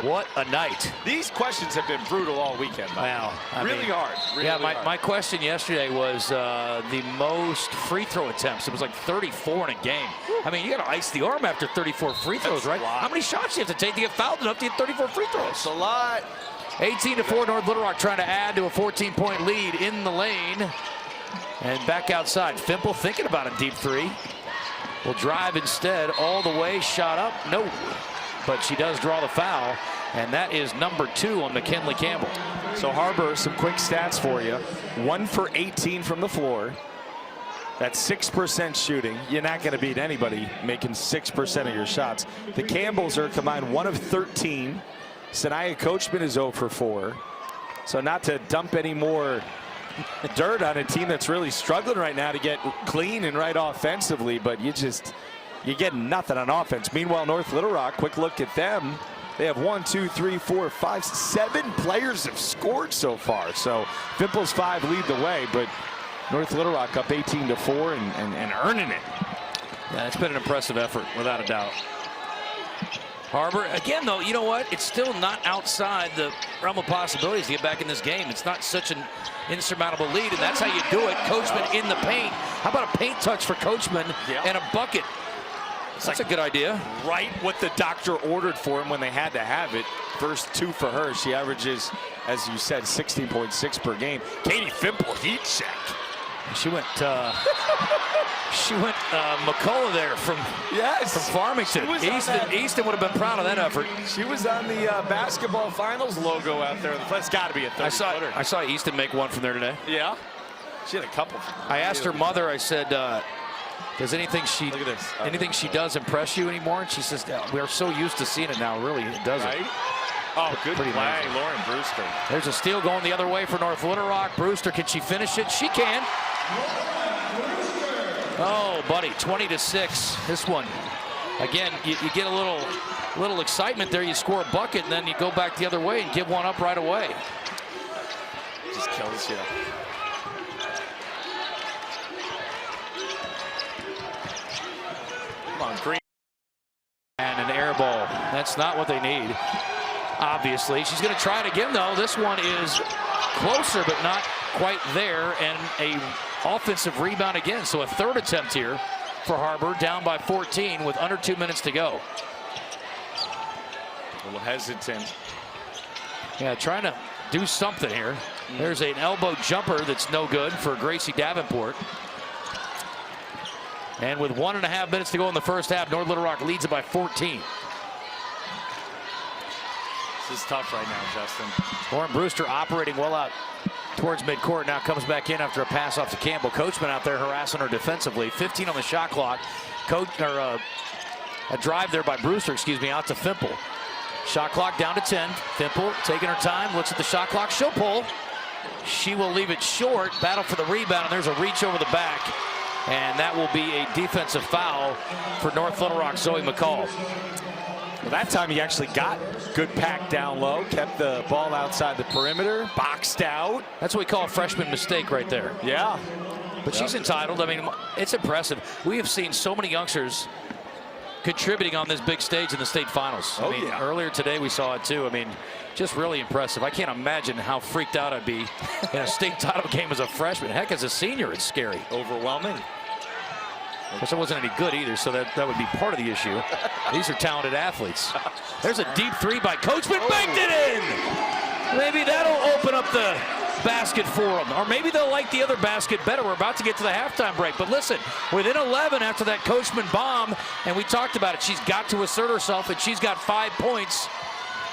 What a night. These questions have been brutal all weekend. Wow. Really hard. Really hard. My question yesterday was the most free throw attempts. It was like 34 in a game. I mean, you got to ice the arm after 34 free throws, right? How many shots do you have to take to get fouled enough to get 34 free throws? It's a lot. 18-4, North Little Rock trying to add to a 14-point lead in the lane. And back outside. Fimple thinking about a deep three. Will drive instead all the way. Shot up. No. But she does draw the foul. And that is number 2 on McKinley Campbell. So Har-Ber, some quick stats for you. 1 for 18 from the floor. That's 6% shooting. You're not going to beat anybody making 6% of your shots. The Campbells are combined 1 of 13. Sanaya Coachman is 0 for 4. So not to dump any more dirt on a team that's really struggling right now to get clean and right offensively, but you get nothing on offense. Meanwhile, North Little Rock, quick look at them. They have 1, 2, 3, 4, 5, 7 players have scored so far. So Fimple's 5 lead the way, but North Little Rock up 18-4 and earning it. Yeah, it's been an impressive effort, without a doubt. Har-Ber, again, though, you know what? It's still not outside the realm of possibilities to get back in this game. It's not such an insurmountable lead, and that's how you do it. Coachman in the paint. How about a paint touch for Coachman and a bucket? That's a good idea. Right what the doctor ordered for him when they had to have it. First 2 for her. She averages, as you said, 16.6 per game. Katie Fimple, heat check. She went McCullough there from Farmington. Easton would have been proud of that effort. She was on the basketball finals logo out there. That's got to be a 30-footer. I saw Easton make one from there today. Yeah, she had a couple. I asked her mother, I said, does anything she does impress you anymore? And she says, we are so used to seeing it now. Really, it doesn't. Right? Oh, good play, Lauren Brewster. There's a steal going the other way for North Little Rock. Brewster, can she finish it? She can. Oh, buddy, 20-6. This one, again, you get a little excitement there. You score a bucket, and then you go back the other way and give one up right away. Just kills you. Come on, Green. And an air ball. That's not what they need, obviously. She's going to try it again, though. This one is closer, but not quite there, and a offensive rebound again. So a third attempt here for Har-Ber, down by 14 with under 2 minutes to go. A little hesitant. Yeah, trying to do something here. There's an elbow jumper that's no good for Gracie Davenport. And with 1.5 minutes to go in the first half, North Little Rock leads it by 14. This is tough right now, Justin. Lauren Brewster operating well out towards midcourt. Now comes back in after a pass off to Campbell. Coachman out there harassing her defensively. 15 on the shot clock. A drive there by Brewster, out to Fimple. Shot clock down to 10. Fimple taking her time, looks at the shot clock. She'll pull. She will leave it short. Battle for the rebound, and there's a reach over the back. And that will be a defensive foul for North Little Rock, Zoe McCall. Well, that time he actually got good pack down low, kept the ball outside the perimeter, boxed out. That's what we call a freshman mistake right there. Yeah. But she's entitled. I mean, it's impressive. We have seen so many youngsters contributing on this big stage in the state finals. I mean, earlier today we saw it too. I mean, just really impressive. I can't imagine how freaked out I'd be in a state title game as a freshman. Heck, as a senior, it's scary. Overwhelming. Of course, I wasn't any good either, so that would be part of the issue. These are talented athletes. There's a deep three by Coachman, banked it in! Maybe that'll open up the basket for them, or maybe they'll like the other basket better. We're about to get to the halftime break, but listen, within 11 after that Coachman bomb, and we talked about it, she's got to assert herself, and she's got 5 points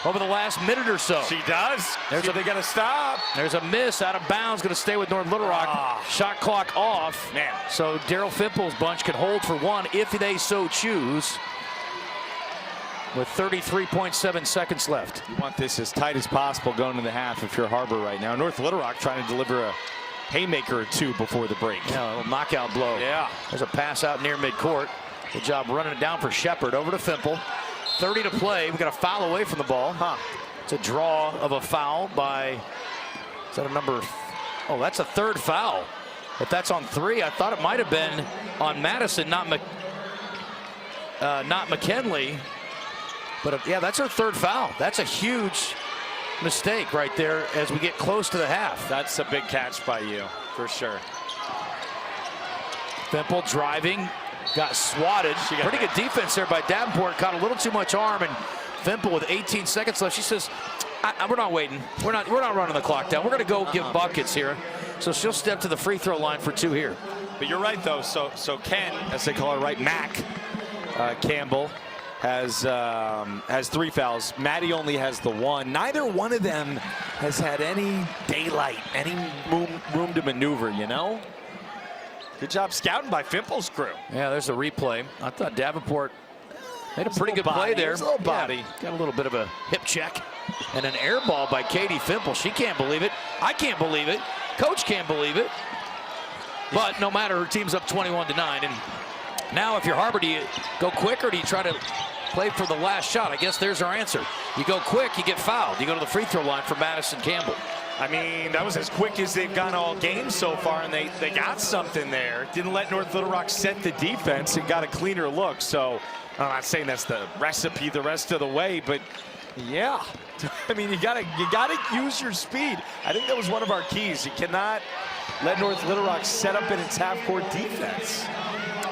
over the last minute or so. She does. They got to stop. There's a miss out of bounds, going to stay with North Little Rock. Shot clock off. Man. So Daryl Fimple's bunch can hold for one if they so choose, with 33.7 seconds left. You want this as tight as possible going into the half if you're Har-Ber right now. North Little Rock trying to deliver a haymaker or two before the break. Yeah, a little knockout blow. Yeah. There's a pass out near midcourt. Good job running it down for Shepard. Over to Fimple. 30 to play. We got a foul away from the ball. It's a draw of a foul by, is that a number? Oh, that's a third foul. If that's on 3, I thought it might have been on Madison, not McKinley. But yeah, that's her third foul. That's a huge mistake right there as we get close to the half. That's a big catch by you, for sure. Fimple driving, got swatted. Pretty good defense there by Davenport. Caught a little too much arm, and Fimple with 18 seconds left. She says, "We're not waiting. We're not running the clock down. We're going to go give buckets here." So she'll step to the free throw line for 2 here. But you're right though. So Ken, as they call her, right, Mac Campbell has 3 fouls. Maddie only has the 1. Neither one of them has had any daylight, any room to maneuver, you know? Good job scouting by Fimple's crew. Yeah, there's a replay. I thought Davenport made a pretty good play there. A little body. Yeah, got a little bit of a hip check. And an air ball by Katie Fimple. She can't believe it. I can't believe it. Coach can't believe it. But no matter, her team's up 21-9. And now if you're Har-Ber, do you go quick or do you try to play for the last shot? I guess there's our answer. You go quick, you get fouled. You go to the free throw line for Madison Campbell. I mean, that was as quick as they've gone all game so far, and they got something there. Didn't let North Little Rock set the defense and got a cleaner look. So I'm not saying that's the recipe the rest of the way, but yeah. I mean, you gotta use your speed. I think that was one of our keys. You cannot let North Little Rock set up in its half-court defense.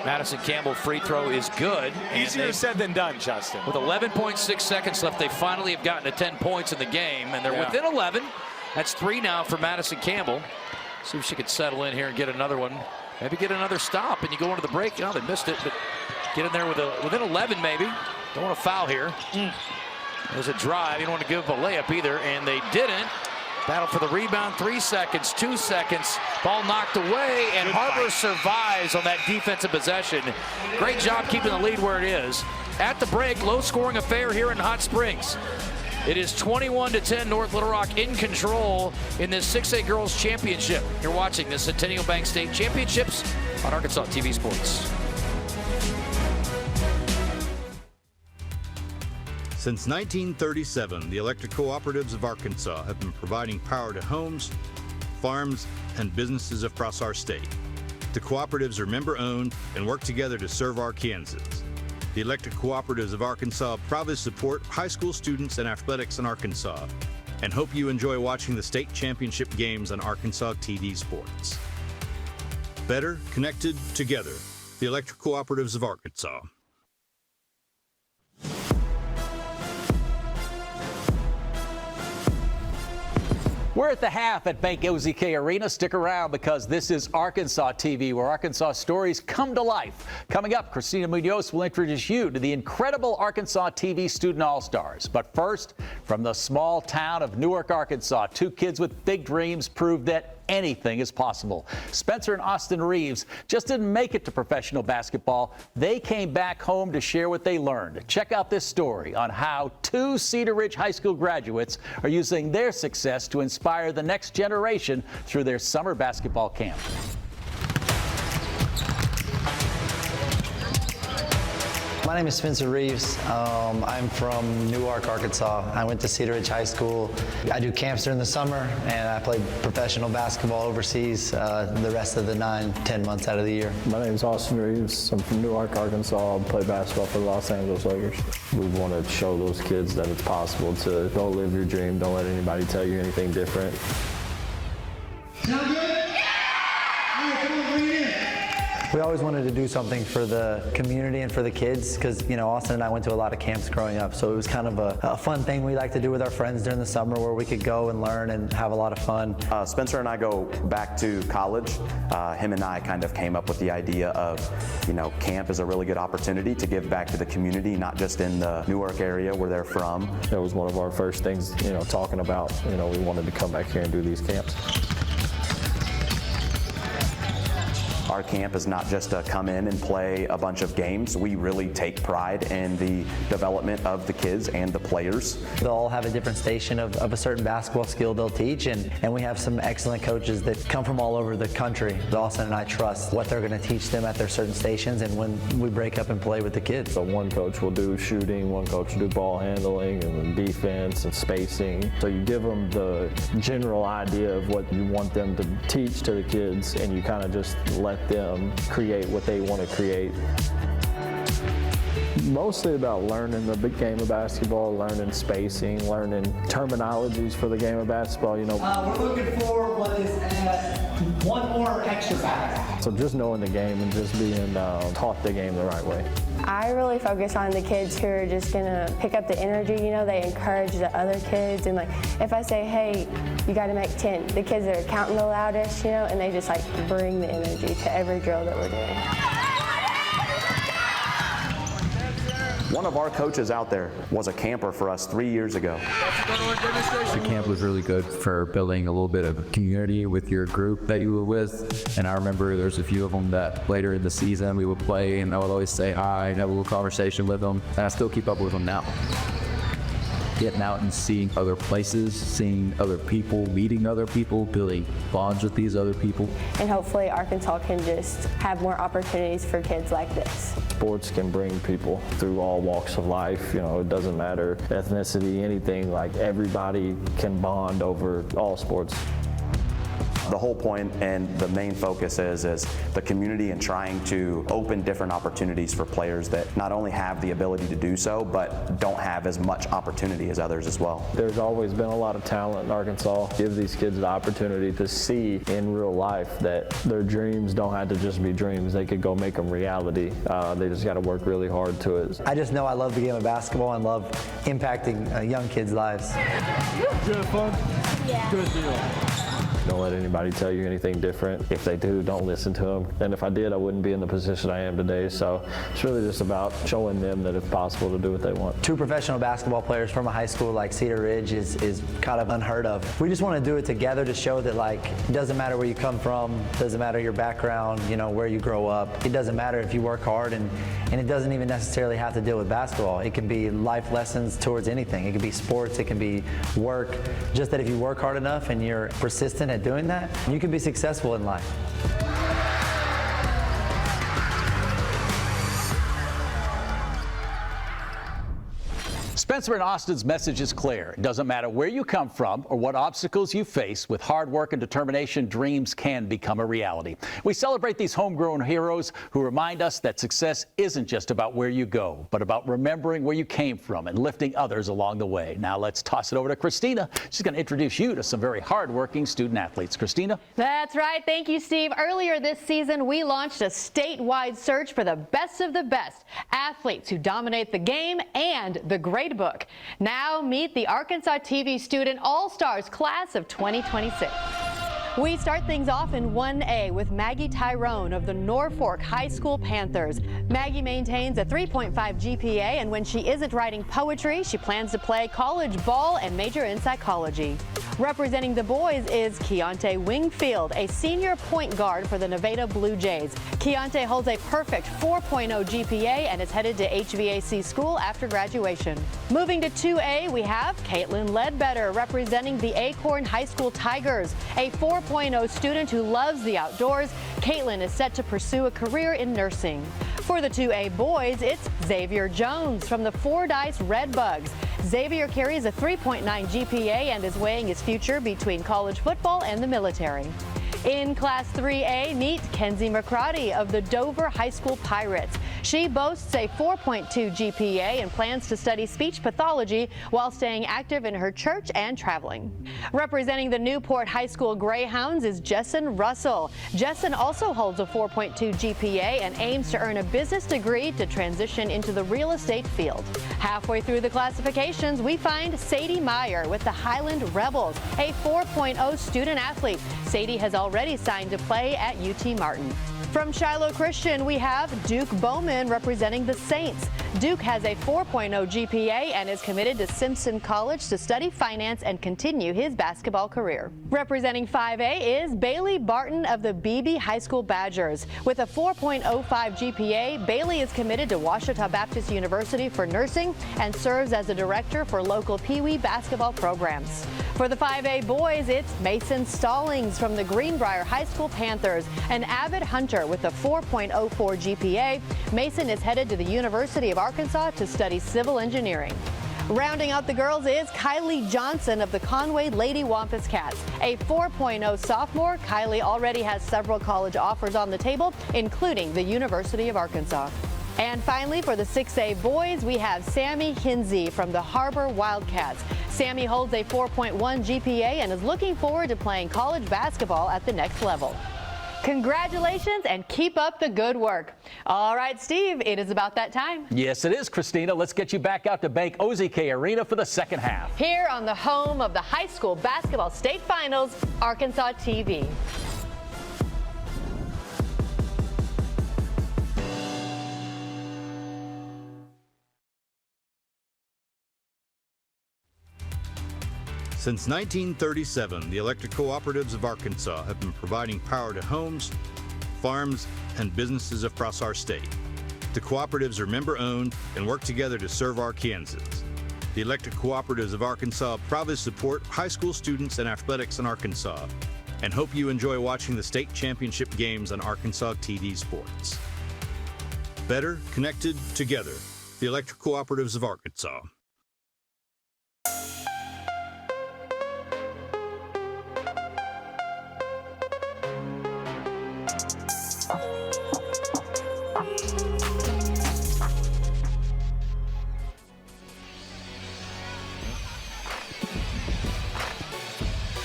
Madison Campbell free throw is good. Easier said than done, Justin. With 11.6 seconds left, they finally have gotten to 10 points in the game, and they're within 11. That's 3 now for Madison Campbell. See if she could settle in here and get another one. Maybe get another stop, and you go into the break. Oh, they missed it, but get in there within 11 maybe. Don't want to foul here. There's a drive. You don't want to give up a layup either, and they didn't. Battle for the rebound, 3 seconds, 2 seconds. Ball knocked away, and Har-Ber survives on that defensive possession. Great job keeping the lead where it is. At the break, low-scoring affair here in Hot Springs. It is 21-10, North Little Rock in control in this 6A Girls Championship. You're watching the Centennial Bank State Championships on Arkansas TV Sports. Since 1937, the electric cooperatives of Arkansas have been providing power to homes, farms, and businesses across our state. The cooperatives are member-owned and work together to serve Arkansans. The electric cooperatives of Arkansas proudly support high school students and athletics in Arkansas, and hope you enjoy watching the state championship games on Arkansas TV Sports. Better connected together, the electric cooperatives of Arkansas. We're at the half at Bank OZK Arena. Stick around because this is Arkansas TV, where Arkansas stories come to life. Coming up, Christina Munoz will introduce you to the incredible Arkansas TV Student All-Stars. But first, from the small town of Newark, Arkansas, 2 kids with big dreams prove that anything is possible. Spencer and Austin Reeves just didn't make it to professional basketball. They came back home to share what they learned. Check out this story on how 2 Cedar Ridge High School graduates are using their success to inspire the next generation through their summer basketball camp. My name is Spencer Reeves. I'm from Newark, Arkansas. I went to Cedar Ridge High School. I do camps during the summer, and I played professional basketball overseas the rest of the 9-10 months out of the year. My name is Austin Reeves. I'm from Newark, Arkansas. I play basketball for the Los Angeles Lakers. We want to show those kids that it's possible to go live your dream. Don't let anybody tell you anything different. We always wanted to do something for the community and for the kids because, you know, Austin and I went to a lot of camps growing up, so it was kind of a fun thing we like to do with our friends during the summer where we could go and learn and have a lot of fun. Spencer and I go back to college. Him and I kind of came up with the idea of, you know, camp is a really good opportunity to give back to the community, not just in the Newark area where they're from. That was one of our first things, you know, talking about, you know, we wanted to come back here and do these camps. Our camp is not just to come in and play a bunch of games. We really take pride in the development of the kids and the players. They'll all have a different station of a certain basketball skill they'll teach, and we have some excellent coaches that come from all over the country. Austin and I trust what they're going to teach them at their certain stations and when we break up and play with the kids. So one coach will do shooting, one coach will do ball handling and defense and spacing. So you give them the general idea of what you want them to teach to the kids, and you kind of just let them create what they want to create. Mostly about learning the big game of basketball, learning spacing, learning terminologies for the game of basketball, you know. We're looking for what is one more extra back. So just knowing the game and just being taught the game the right way. I really focus on the kids who are just gonna pick up the energy, you know, they encourage the other kids, and like if I say, hey, you gotta make 10, the kids that are counting the loudest, you know, and they just like bring the energy to every drill that we're doing. One of our coaches out there was a camper for us 3 years ago. The camp was really good for building a little bit of community with your group that you were with. And I remember there's a few of them that later in the season we would play and I would always say hi and have a little conversation with them. And I still keep up with them now. Getting out and seeing other places, seeing other people, meeting other people, building bonds with these other people. And hopefully Arkansas can just have more opportunities for kids like this. Sports can bring people through all walks of life. You know, it doesn't matter ethnicity, anything, like everybody can bond over all sports. The whole point and the main focus is the community and trying to open different opportunities for players that not only have the ability to do so, but don't have as much opportunity as others as well. There's always been a lot of talent in Arkansas. Give these kids the opportunity to see in real life that their dreams don't have to just be dreams. They could go make them reality. They just got to work really hard to it. I just know I love the game of basketball and love impacting young kids' lives. Did you have fun? Yeah. Good deal. Don't let anybody tell you anything different. If they do, don't listen to them. And if I did, I wouldn't be in the position I am today. So it's really just about showing them that it's possible to do what they want. 2 professional basketball players from a high school like Cedar Ridge is kind of unheard of. We just want to do it together to show that, like, it doesn't matter where you come from, doesn't matter your background, you know, where you grow up. It doesn't matter if you work hard, and it doesn't even necessarily have to deal with basketball. It can be life lessons towards anything. It can be sports, it can be work. Just that if you work hard enough and you're persistent at doing that, you can be successful in life. Spencer and Austin's message is clear. It doesn't matter where you come from or what obstacles you face. With hard work and determination, dreams can become a reality. We celebrate these homegrown heroes who remind us that success isn't just about where you go, but about remembering where you came from and lifting others along the way. Now let's toss it over to Christina. She's going to introduce you to some very hardworking student athletes. Christina? That's right. Thank you, Steve. Earlier this season, we launched a statewide search for the best of the best athletes who dominate the game and the grade book. Now meet the Arkansas TV Student All-Stars class of 2026. We start things off in 1A with Maggie Tyrone of the Norfolk High School Panthers. Maggie maintains a 3.5 GPA, and when she isn't writing poetry, she plans to play college ball and major in psychology. Representing the boys is Keontae Wingfield, a senior point guard for the Nevada Blue Jays. Keontae holds a perfect 4.0 GPA and is headed to HVAC school after graduation. Moving to 2A, we have Caitlin Ledbetter representing the Acorn High School Tigers, a 4.0 student who loves the outdoors. Caitlin is set to pursue a career in nursing. For the 2A boys, it's Xavier Jones from the Fordyce Redbugs. Xavier carries a 3.9 GPA and is weighing his future between college football and the military. In Class 3A, meet Kenzie McCrotty of the Dover High School Pirates. She boasts a 4.2 GPA and plans to study speech pathology while staying active in her church and traveling. Representing the Newport High School Greyhounds is Jesson Russell. Jesson also holds a 4.2 GPA and aims to earn a business degree to transition into the real estate field. Halfway through the classifications, we find Sadie Meyer with the Highland Rebels, a 4.0 student athlete. Sadie has already signed to play at UT Martin. From Shiloh Christian, we have Duke Bowman representing the Saints. Duke has a 4.0 GPA and is committed to Simpson College to study finance and continue his basketball career. Representing 5A is Bailey Barton of the Beebe High School Badgers. With a 4.05 GPA, Bailey is committed to Ouachita Baptist University for nursing and serves as a director for local Pee Wee basketball programs. For the 5A boys, it's Mason Stallings from the Greenbrier High School Panthers, an avid hunter with a 4.04 GPA. Mason is headed to the University of Arkansas to study civil engineering. Rounding out the girls is Kylie Johnson of the Conway Lady Wampus Cats. A 4.0 sophomore, Kylie already has several college offers on the table, including the University of Arkansas. And finally, for the 6A boys, we have Sammy Hinsey from the Har-Ber Wildcats. Sammy holds a 4.1 GPA and is looking forward to playing college basketball at the next level. Congratulations and keep up the good work. All right, Steve, it is about that time. Yes, it is, Christina. Let's get you back out to Bank OZK Arena for the second half. Here on the home of the high school basketball state finals, Arkansas TV. Since 1937, the electric cooperatives of Arkansas have been providing power to homes, farms, and businesses across our state. The cooperatives are member-owned and work together to serve Arkansans. The electric cooperatives of Arkansas proudly support high school students and athletics in Arkansas and hope you enjoy watching the state championship games on Arkansas TV Sports. Better connected together, the electric cooperatives of Arkansas.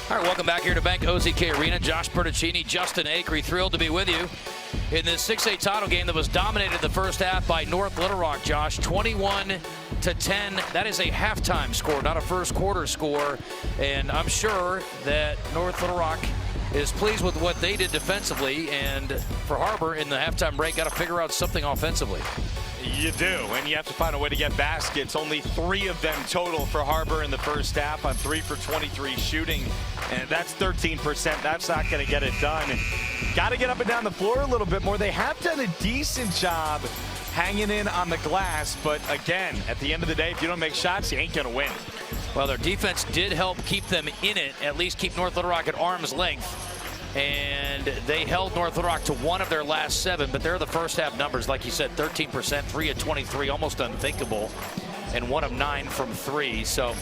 All right, welcome back here to Bank OZK Arena. Josh Bertuccini, Justin Acree, thrilled to be with you in this 6A title game that was dominated in the first half by North Little Rock, Josh, 21-10. That is a halftime score, not a first quarter score. And I'm sure that North Little Rock is pleased with what they did defensively. And for Har-Ber in the halftime break, got to figure out something offensively. You do, and you have to find a way to get baskets. Only 3 of them total for Har-Ber in the first half on 3 for 23 shooting, and that's 13%. That's not going to get it done. Got to get up and down the floor a little bit more. They have done a decent job hanging in on the glass, but again, at the end of the day, if you don't make shots, you ain't going to win. Well, their defense did help keep them in it, at least keep North Little Rock at arm's length. And they held North Little Rock to 1 of their last 7, but they're the first half numbers, like you said, 13%, 3 of 23, almost unthinkable, and 1 of 9 from 3. So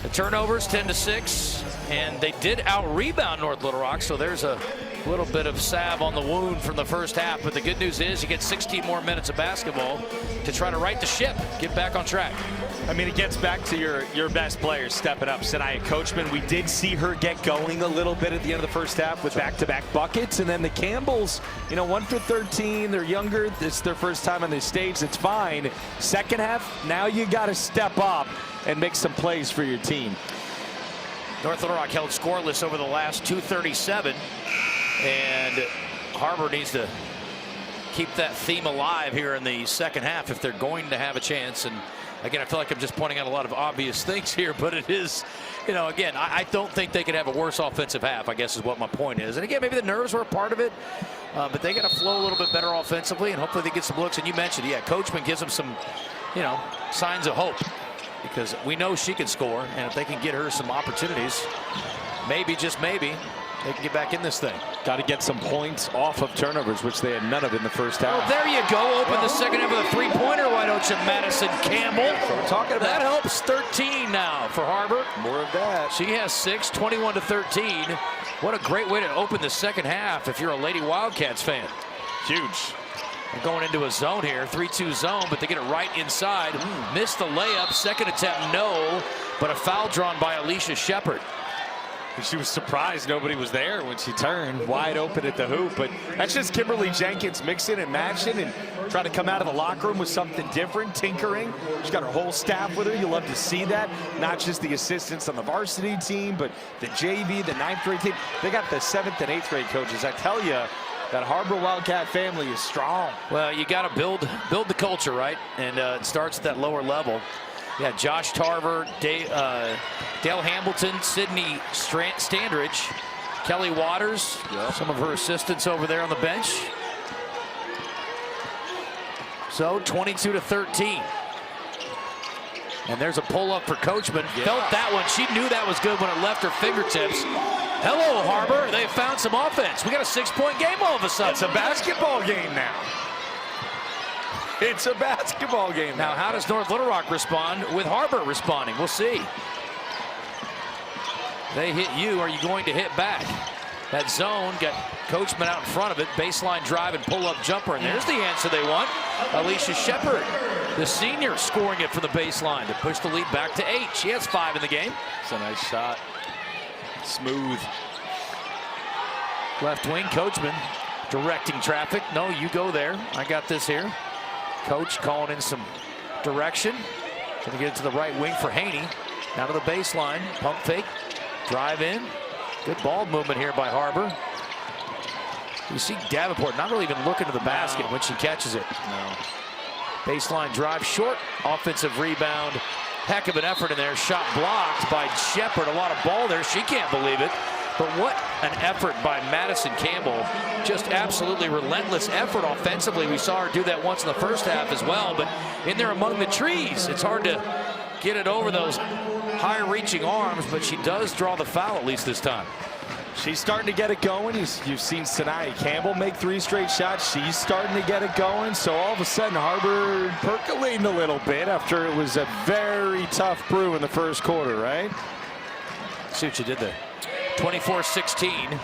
the turnovers 10-6, and they did out-rebound North Little Rock, so there's a little bit of salve on the wound from the first half. But the good news is you get 16 more minutes of basketball to try to right the ship, get back on track. I mean, it gets back to your best players stepping up. Sanaya Coachman, we did see her get going a little bit at the end of the first half with back-to-back buckets. And then the Campbells, 1 for 13. They're younger. It's their first time on this stage. It's fine. Second half, now you got to step up and make some plays for your team. North Little Rock held scoreless over the last 2:37. And Har-Ber needs to keep that theme alive here in the second half if they're going to have a chance. And again, I feel like I'm just pointing out a lot of obvious things here, but it is, again, I don't think they could have a worse offensive half, I guess is what my point is. And again, maybe the nerves were a part of it, but they got to flow a little bit better offensively, and hopefully they get some looks. And you mentioned, Coachman gives them some, signs of hope, because we know she can score, and if they can get her some opportunities, maybe, just maybe, they can get back in this thing. Got to get some points off of turnovers, which they had none of in the first half. Oh, there you go. Open the second half with a three-pointer. Why don't you, Madison Campbell? That's what we're talking about. That helps 13 now for Har-Ber. More of that. She has 6, 21-13. What a great way to open the second half if you're a Lady Wildcats fan. Huge. They're going into a zone here, 3-2 zone, but they get it right inside. Missed the layup. Second attempt, no, but a foul drawn by Alicia Shepard. She was surprised nobody was there when she turned wide open at the hoop. But that's just Kimberly Jenkins mixing and matching and trying to come out of the locker room with something different, tinkering. She's got her whole staff with her. You love to see that. Not just the assistants on the varsity team, but the JV, the 9th grade team. They got the 7th and 8th grade coaches. I tell you, that Har-Ber Wildcat family is strong. Well, you got to build the culture, right? And it starts at that lower level. Yeah, Josh Tarver, Dale Hamilton, Sydney Standridge, Kelly Waters, some of her assistants over there on the bench. So 22-13. And there's a pull-up for Coachman. Felt that one. She knew that was good when it left her fingertips. Hello, Har-Ber. They found some offense. We got a 6-point game all of a sudden. It's a basketball game now. It's a basketball game now. How does North Little Rock respond with Har-Ber responding? We'll see. They hit you. Are you going to hit back? That zone got Coachman out in front of it. Baseline drive and pull-up jumper. And there's the answer they want. Alicia Shepard, the senior, scoring it from the baseline to push the lead back to 8. She has 5 in the game. It's a nice shot. Smooth. Left wing, Coachman directing traffic. No, you go there. I got this here. Coach calling in some direction. Going to get it to the right wing for Haney. Down to the baseline. Pump fake. Drive in. Good ball movement here by Har-Ber. You see Davenport not really even looking to the basket when she catches it. No. Baseline drive short. Offensive rebound. Heck of an effort in there. Shot blocked by Shepard. A lot of ball there. She can't believe it. But what an effort by Madison Campbell. Just absolutely relentless effort offensively. We saw her do that once in the first half as well. But in there among the trees, it's hard to get it over those high-reaching arms. But she does draw the foul, at least this time. She's starting to get it going. You've seen Sanaya Campbell make 3 straight shots. She's starting to get it going. So all of a sudden, Har-Ber percolating a little bit after it was a very tough brew in the first quarter, right? See what you did there. 24-16.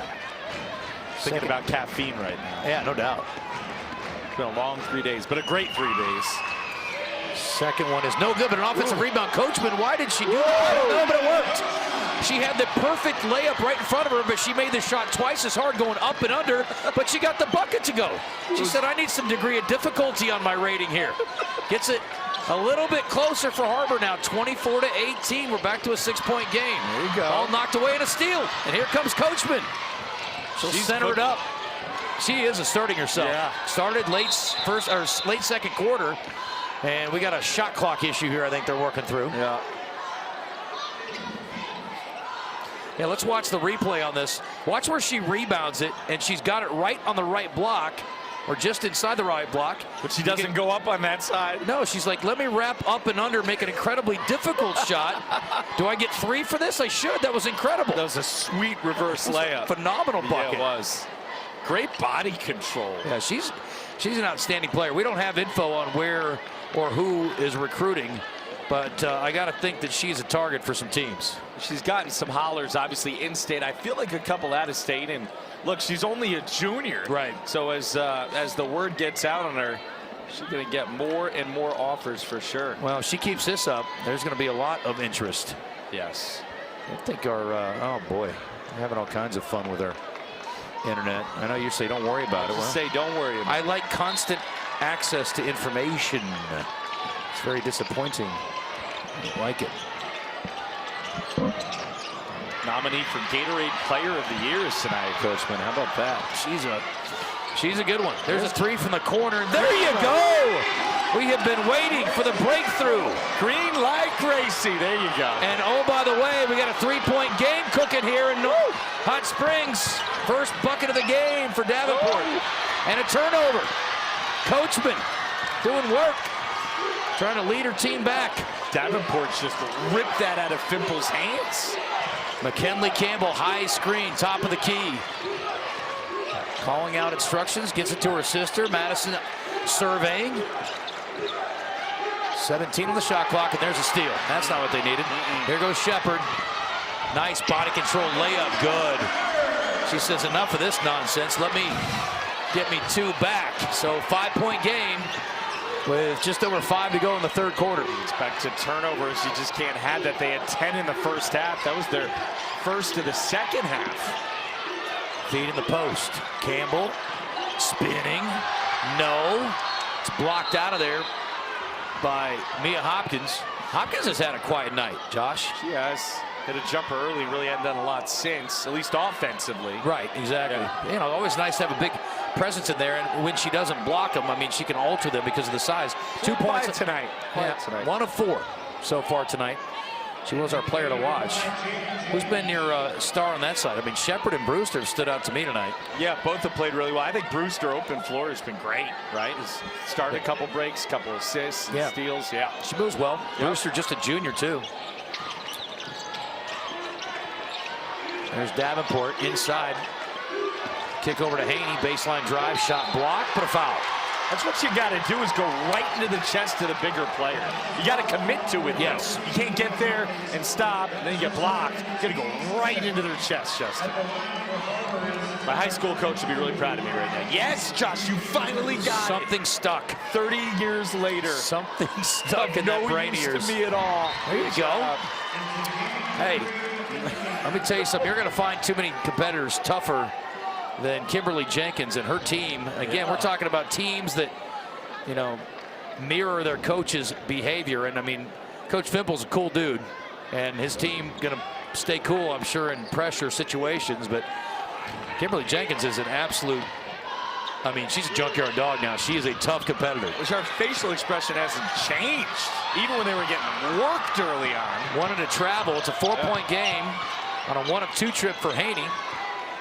Thinking about caffeine right now. Yeah, no doubt. It's been a long 3 days, but a great 3 days. Second one is no good, but an offensive rebound. Coachman, why did she do that? I don't know, but it worked. She had the perfect layup right in front of her, but she made the shot twice as hard going up and under, but she got the bucket to go. She said, I need some degree of difficulty on my rating here. Gets it a little bit closer for Har-Ber now, 24-18. We're back to a 6-point game. There you go. All knocked away in a steal, and here comes Coachman. She'll center it up. She is asserting herself. Yeah. Started late second quarter, and we got a shot clock issue here. I think they're working through. Yeah. Yeah, let's watch the replay on this. Watch where she rebounds it, and she's got it right on the right block, or just inside the right block. But she doesn't go up on that side. No, she's like, let me wrap up and under, make an incredibly difficult shot. Do I get 3 for this? I should. That was incredible. That was a sweet reverse layup. Phenomenal bucket. Yeah, it was. Great body control. Yeah, she's an outstanding player. We don't have info on where or who is recruiting, but I got to think that she's a target for some teams. She's gotten some hollers, obviously, in-state. I feel like a couple out of state. And look, she's only a junior. Right. So as the word gets out on her, she's going to get more and more offers for sure. Well, if she keeps this up, there's going to be a lot of interest. Yes. I think our, oh boy, we're having all kinds of fun with our internet. I know you say don't worry about it. Well, say don't worry about it. I like constant access to information. It's very disappointing. I don't like it. Nominee for Gatorade Player of the Year is Sanaya Coachman. How about that? She's a good one. There's a 3 from the corner. There you go. We have been waiting for the breakthrough. Green light, Gracie. There you go. And oh, by the way, we got a 3-point game cooking here in Hot Springs. First bucket of the game for Davenport. And a turnover. Coachman doing work. Trying to lead her team back. Davenport just ripped that out of Fimple's hands. McKinley Campbell, high screen, top of the key. Calling out instructions, gets it to her sister. Madison surveying. 17 on the shot clock, and there's a steal. That's not what they needed. Here goes Shepard. Nice body control layup, good. She says, enough of this nonsense. Let me get me 2 back. So 5-point game with just over 5 to go in the third quarter. It's back to turnovers. You just can't have that. They had 10 in the first half. That was their first of the second half. Feed in the post. Campbell spinning. No. It's blocked out of there by Mia Hopkins. Hopkins has had a quiet night, Josh. She has. Hit a jumper early, really hadn't done a lot since, at least offensively. Right, exactly. Yeah. You know, always nice to have a big presence in there, and when she doesn't block them, I mean, she can alter them because of the size. 2 points tonight. Yeah, 1 of 4 so far tonight. She was our player to watch. Who's been your star on that side? I mean, Shepard and Brewster have stood out to me tonight. Yeah, both have played really well. I think Brewster open floor has been great, right? Has started a couple breaks, couple assists, and steals. Yeah, she moves well. Yep. Brewster just a junior too. There's Davenport inside. Kick over to Haney, baseline drive, shot blocked, but a foul. That's what you got to do, is go right into the chest of the bigger player. You got to commit to it. Yes. You can't get there and stop, and then you get blocked. You got to go right into their chest, Justin. My high school coach would be really proud of me right now. Yes, Josh, you finally got something stuck. 30 years later. Something stuck in that brain of yours. To me at all. There you go. Hey, let me tell you something. You're going to find too many competitors tougher than Kimberly Jenkins and her team. Again, we're talking about teams that, you know, mirror their coach's behavior. And I mean, Coach Fimple's a cool dude, and his team going to stay cool, I'm sure, in pressure situations. But Kimberly Jenkins is an absolute, I mean, she's a junkyard dog now. She is a tough competitor. Which her facial expression hasn't changed, even when they were getting worked early on. Wanted to travel. It's a 4-point game on a 1 of 2 trip for Haney.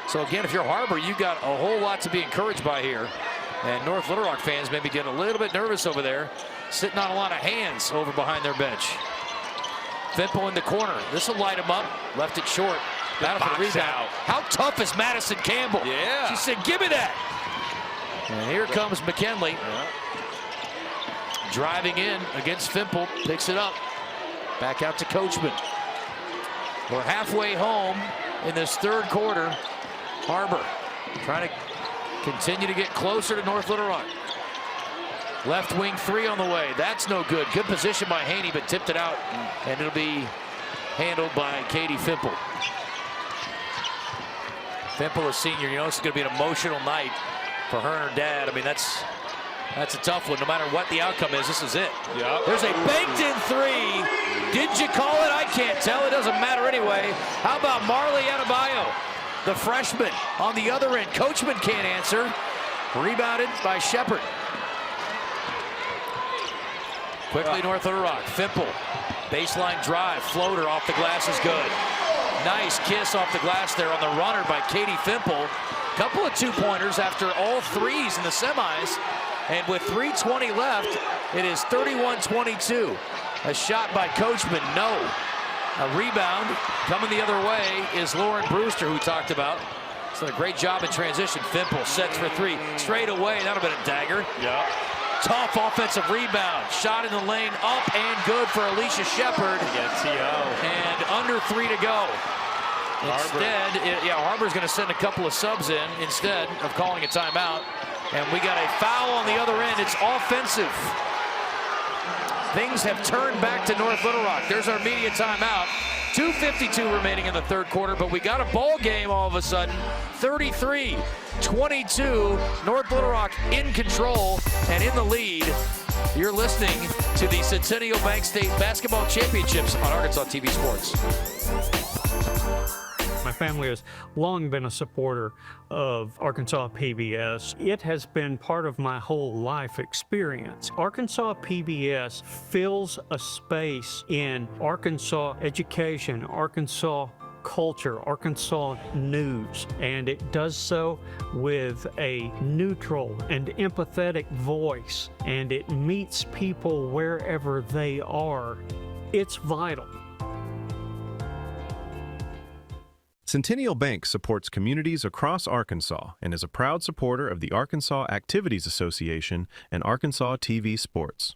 So again, if you're Har-Ber, you got a whole lot to be encouraged by here. And North Little Rock fans maybe getting a little bit nervous over there, sitting on a lot of hands over behind their bench. Fimple in the corner. This will light him up. Left it short. Battle for the rebound. How tough is Madison Campbell? Yeah. She said, give me that. And here comes McKinley. Driving in against Fimple. Picks it up. Back out to Coachman. We're halfway home in this third quarter. Har-Ber trying to continue to get closer to North Little Rock. Left wing 3 on the way. That's no good. Good position by Haney, but tipped it out. And it'll be handled by Katie Fimple. Fimple, a senior. You know, it's going to be an emotional night for her and her dad. I mean, that's a tough one. No matter what the outcome is, this is it. Yep. There's a banked-in 3. Did you call it? I can't tell. It doesn't matter anyway. How about Marley Adebayo, the freshman, on the other end? Coachman can't answer. Rebounded by Shepard. Quickly, North Little Rock. Fimple, baseline drive, floater off the glass is good. Nice kiss off the glass there on the runner by Katie Fimple. Couple of 2-pointers after all 3s in the semis. And with 3:20 left, it is 31-22. A shot by Coachman, no. A rebound coming the other way is Lauren Brewster, who we talked about. She's done a great job in transition. Fimple sets for 3. Straight away, that would have been a dagger. Yeah. Tough offensive rebound. Shot in the lane, up and good for Alicia Shepard. And under 3 to go. Instead, Har-Ber's going to send a couple of subs in instead of calling a timeout. And we got a foul on the other end. It's offensive. Things have turned back to North Little Rock. There's our media timeout. 2:52 remaining in the third quarter, but we got a ball game all of a sudden. 33-22. North Little Rock in control and in the lead. You're listening to the Centennial Bank State Basketball Championships on Arkansas TV Sports. My family has long been a supporter of Arkansas PBS. It has been part of my whole life experience. Arkansas PBS fills a space in Arkansas education, Arkansas culture, Arkansas news, and it does so with a neutral and empathetic voice, and it meets people wherever they are. It's vital. Centennial Bank supports communities across Arkansas and is a proud supporter of the Arkansas Activities Association and Arkansas TV Sports.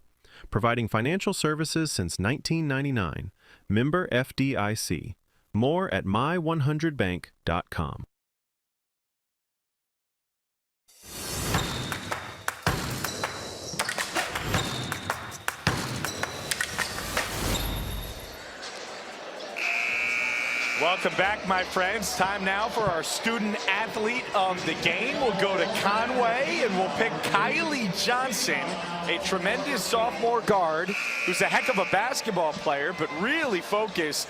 Providing financial services since 1999. Member FDIC. More at my100bank.com. Welcome back, my friends. Time now for our student athlete of the game. We'll go to Conway and we'll pick Kylie Johnson, a tremendous sophomore guard who's a heck of a basketball player, but really focused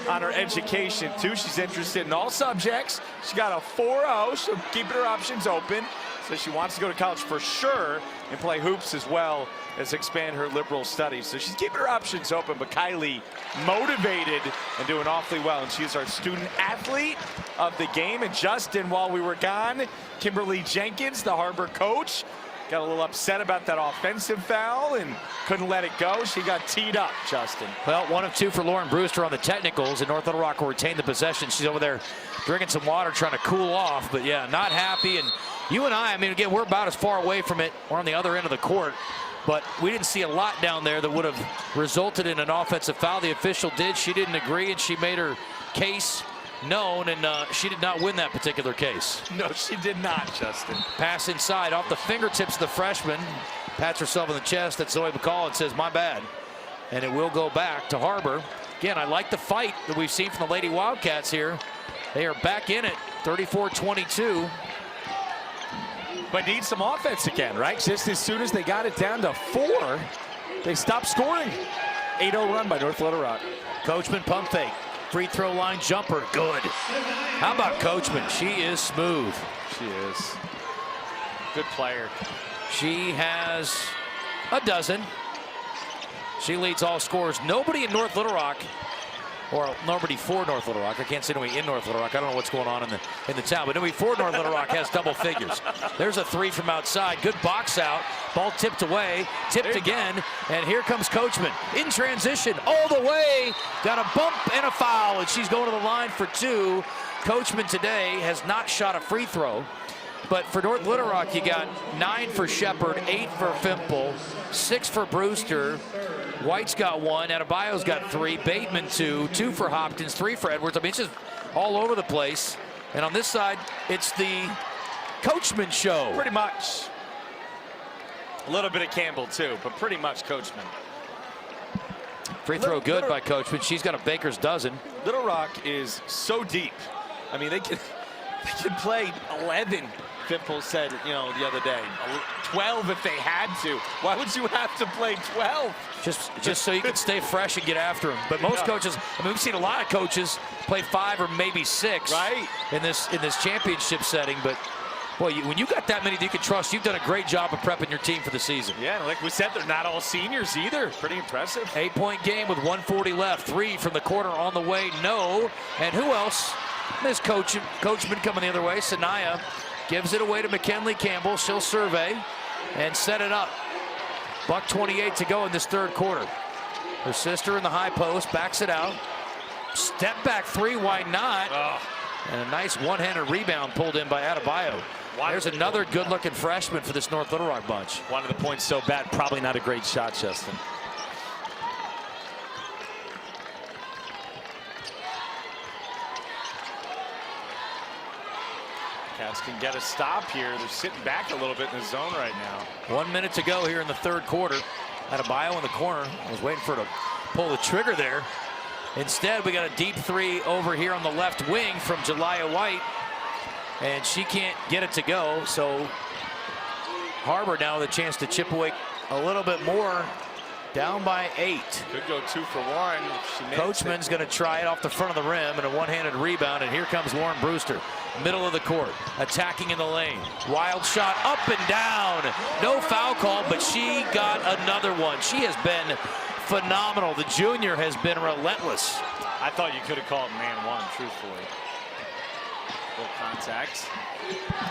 on her education too. She's interested in all subjects. She got a 4.0, so keeping her options open. So she wants to go to college for sure and play hoops as well as expand her liberal studies. So she's keeping her options open, but Kylie motivated and doing awfully well. And she's our student athlete of the game. And Justin, while we were gone, Kimberly Jenkins, the Har-Ber coach, got a little upset about that offensive foul and couldn't let it go. She got teed up, Justin. Well, 1 of 2 for Lauren Brewster on the technicals, and North Little Rock will retain the possession. She's over there drinking some water, trying to cool off. But yeah, not happy. And you and I mean, again, we're about as far away from it. We're on the other end of the court. But we didn't see a lot down there that would have resulted in an offensive foul. The official did. She didn't agree, and she made her case known, and she did not win that particular case. No, she did not, Justin. Pass inside off the fingertips of the freshman. Pats herself in the chest. That's Zoe McCall, and says, my bad. And it will go back to Har-Ber. Again, I like the fight that we've seen from the Lady Wildcats here. They are back in it, 34-22. But need some offense again, right? Just as soon as they got it down to 4, they stopped scoring. 8-0 run by North Little Rock. Coachman pump fake. Free throw line jumper. Good. How about Coachman? She is smooth. She is. Good player. She has a dozen. She leads all scorers. Nobody in North Little Rock, or nobody for North Little Rock. I can't say nobody in North Little Rock. I don't know what's going on in the town, but nobody for North Little Rock has double figures. There's a 3 from outside. Good box out. Ball tipped away, tipped again, and here comes Coachman in transition all the way. Got a bump and a foul, and she's going to the line for 2. Coachman today has not shot a free throw. But for North Little Rock, you got 9 for Shepard, 8 for Fimple, 6 for Brewster. White's got 1, Adebayo's got 3, Bateman 2, 2 for Hopkins, 3 for Edwards. I mean, it's just all over the place. And on this side, it's the Coachman show. Pretty much. A little bit of Campbell too, but pretty much Coachman. Free throw good by Coachman. She's got a baker's dozen. Little Rock is so deep. I mean, they can play 11. Fimple said, you know, the other day, 12 if they had to. Why would you have to play 12? Just so you can stay fresh and get after them. But most coaches, I mean, we've seen a lot of coaches play 5 or maybe 6 in this championship setting. But boy, when you got that many that you can trust, you've done a great job of prepping your team for the season. Yeah, and like we said, they're not all seniors either. Pretty impressive. 8-point game with 1:40 left. 3 from the corner on the way. No. And who else? This Coachman coming the other way. Sanaya gives it away to McKinley Campbell. She'll survey and set it up. $1:28 to go in this third quarter. Her sister in the high post backs it out. Step back 3, why not? And a nice one-handed rebound pulled in by Adebayo. There's another good-looking freshman for this North Little Rock bunch. Wanted the point so bad, probably not a great shot, Justin. Cats can get a stop here. They're sitting back a little bit in the zone right now. 1 minute to go here in the third quarter. Adebayo in the corner. I was waiting for her to pull the trigger there. Instead, we got a deep 3 over here on the left wing from Jelaya White. And she can't get it to go. So Har-Ber now with a chance to chip away a little bit more. Down by 8. Could go 2 for 1. Coachman's going to try it off the front of the rim and a one-handed rebound. And here comes Lauren Brewster. Middle of the court, attacking in the lane. Wild shot up and down. No foul call, but she got another one. She has been phenomenal. The junior has been relentless. I thought you could have called man 1, truthfully. Full contact.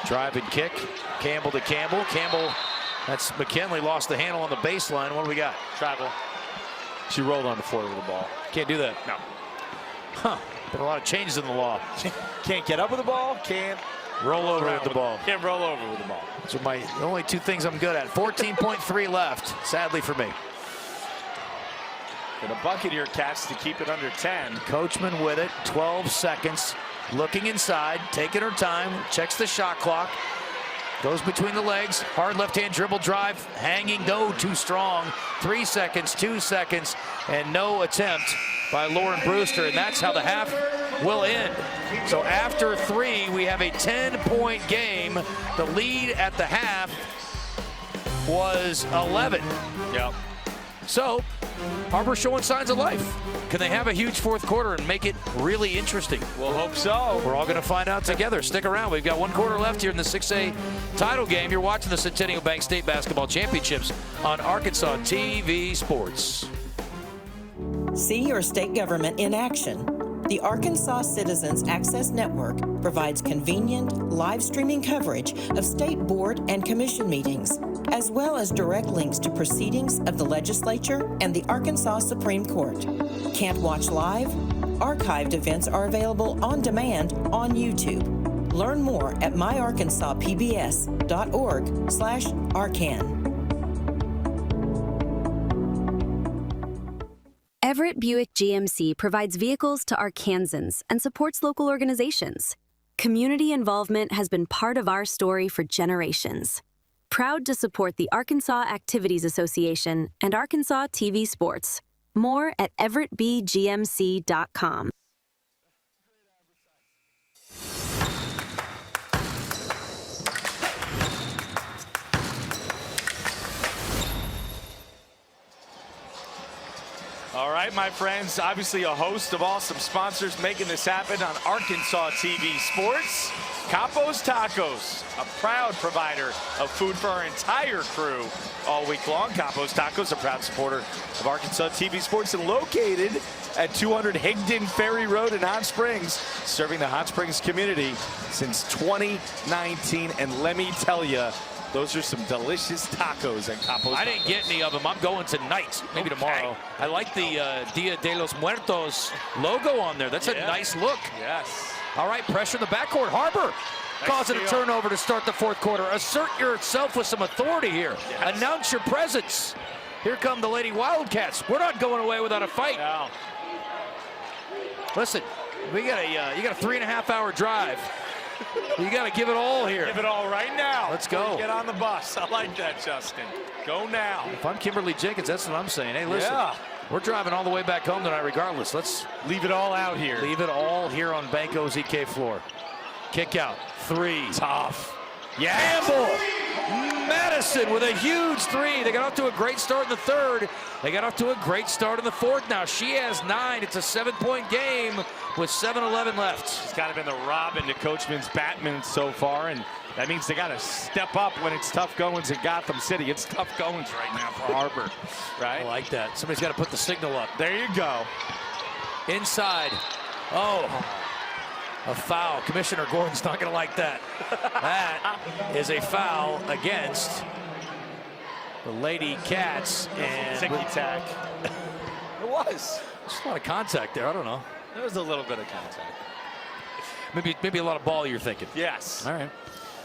Drive and kick. Campbell to Campbell. Campbell, that's McKinley, lost the handle on the baseline. What do we got? Travel. She rolled on the floor with the ball. Can't do that. No. Huh. Been a lot of changes in the law. Can't get up with the ball, can't roll over with the ball. Can't roll over with the ball. Those are the only two things I'm good at. 14.3 left, sadly for me. For the Buccaneer Cats to keep it under 10. Coachman with it, 12 seconds. Looking inside, taking her time, checks the shot clock. Goes between the legs, hard left-hand dribble drive, hanging, no, too strong. 3 seconds, 2 seconds, and no attempt by Lauren Brewster, and that's how the half will end. So after 3, we have a 10-point game. The lead at the half was 11. Yep. So Har-Ber showing signs of life. Can they have a huge fourth quarter and make it really interesting? We'll hope so. We're all going to find out together. Stick around. We've got 1 quarter left here in the 6A title game. You're watching the Centennial Bank State Basketball Championships on Arkansas TV Sports. See your state government in action. The Arkansas Citizens Access Network provides convenient, live streaming coverage of state board and commission meetings, as well as direct links to proceedings of the legislature and the Arkansas Supreme Court. Can't watch live? Archived events are available on demand on YouTube. Learn more at myarkansaspbs.org/arcan. Everett Buick GMC provides vehicles to Arkansans and supports local organizations. Community involvement has been part of our story for generations. Proud to support the Arkansas Activities Association and Arkansas TV Sports. More at everettbgmc.com. All right, my friends, obviously a host of awesome sponsors making this happen on Arkansas TV Sports. Capo's Tacos, a proud provider of food for our entire crew all week long. Capo's Tacos, a proud supporter of Arkansas TV Sports and located at 200 Higdon Ferry Road in Hot Springs, serving the Hot Springs community since 2019. And let me tell you, those are some delicious tacos at Capo's. I didn't get any of them. I'm going tonight, maybe tomorrow. I like the Dia de los Muertos logo on there. That's a nice look. Yes. All right, pressure in the backcourt. Har-Ber causing a turnover to start the fourth quarter. Assert yourself with some authority here. Yes. Announce your presence. Here come the Lady Wildcats. We're not going away without a fight. No. Listen, you got a 3.5-hour drive. You got to give it all here. Give it all right now. Let's go. Get on the bus. I like that, Justin. Go now. If I'm Kimberly Jenkins, that's what I'm saying. Hey, listen, we're driving all the way back home tonight regardless. Let's leave it all out here. Leave it all here on Banco's EK floor. Kick out. 3. Tough. Yeah. Campbell. Madison with a huge 3. They got off to a great start in the third. They got off to a great start in the fourth. Now she has 9. It's a 7-point game with 7:11 left. It's kind of been the Robin to Coachman's Batman so far, and that means they got to step up when it's tough goings in Gotham City. It's tough goings right now for Har-Ber, right? I like that. Somebody's got to put the signal up. There you go. Inside. Oh. A foul. Commissioner Gordon's not going to like that. That is a foul against the Lady Cats. And ticky-tack. It was. Just a lot of contact there. I don't know. There was a little bit of contact. Maybe a lot of ball you're thinking. Yes. All right.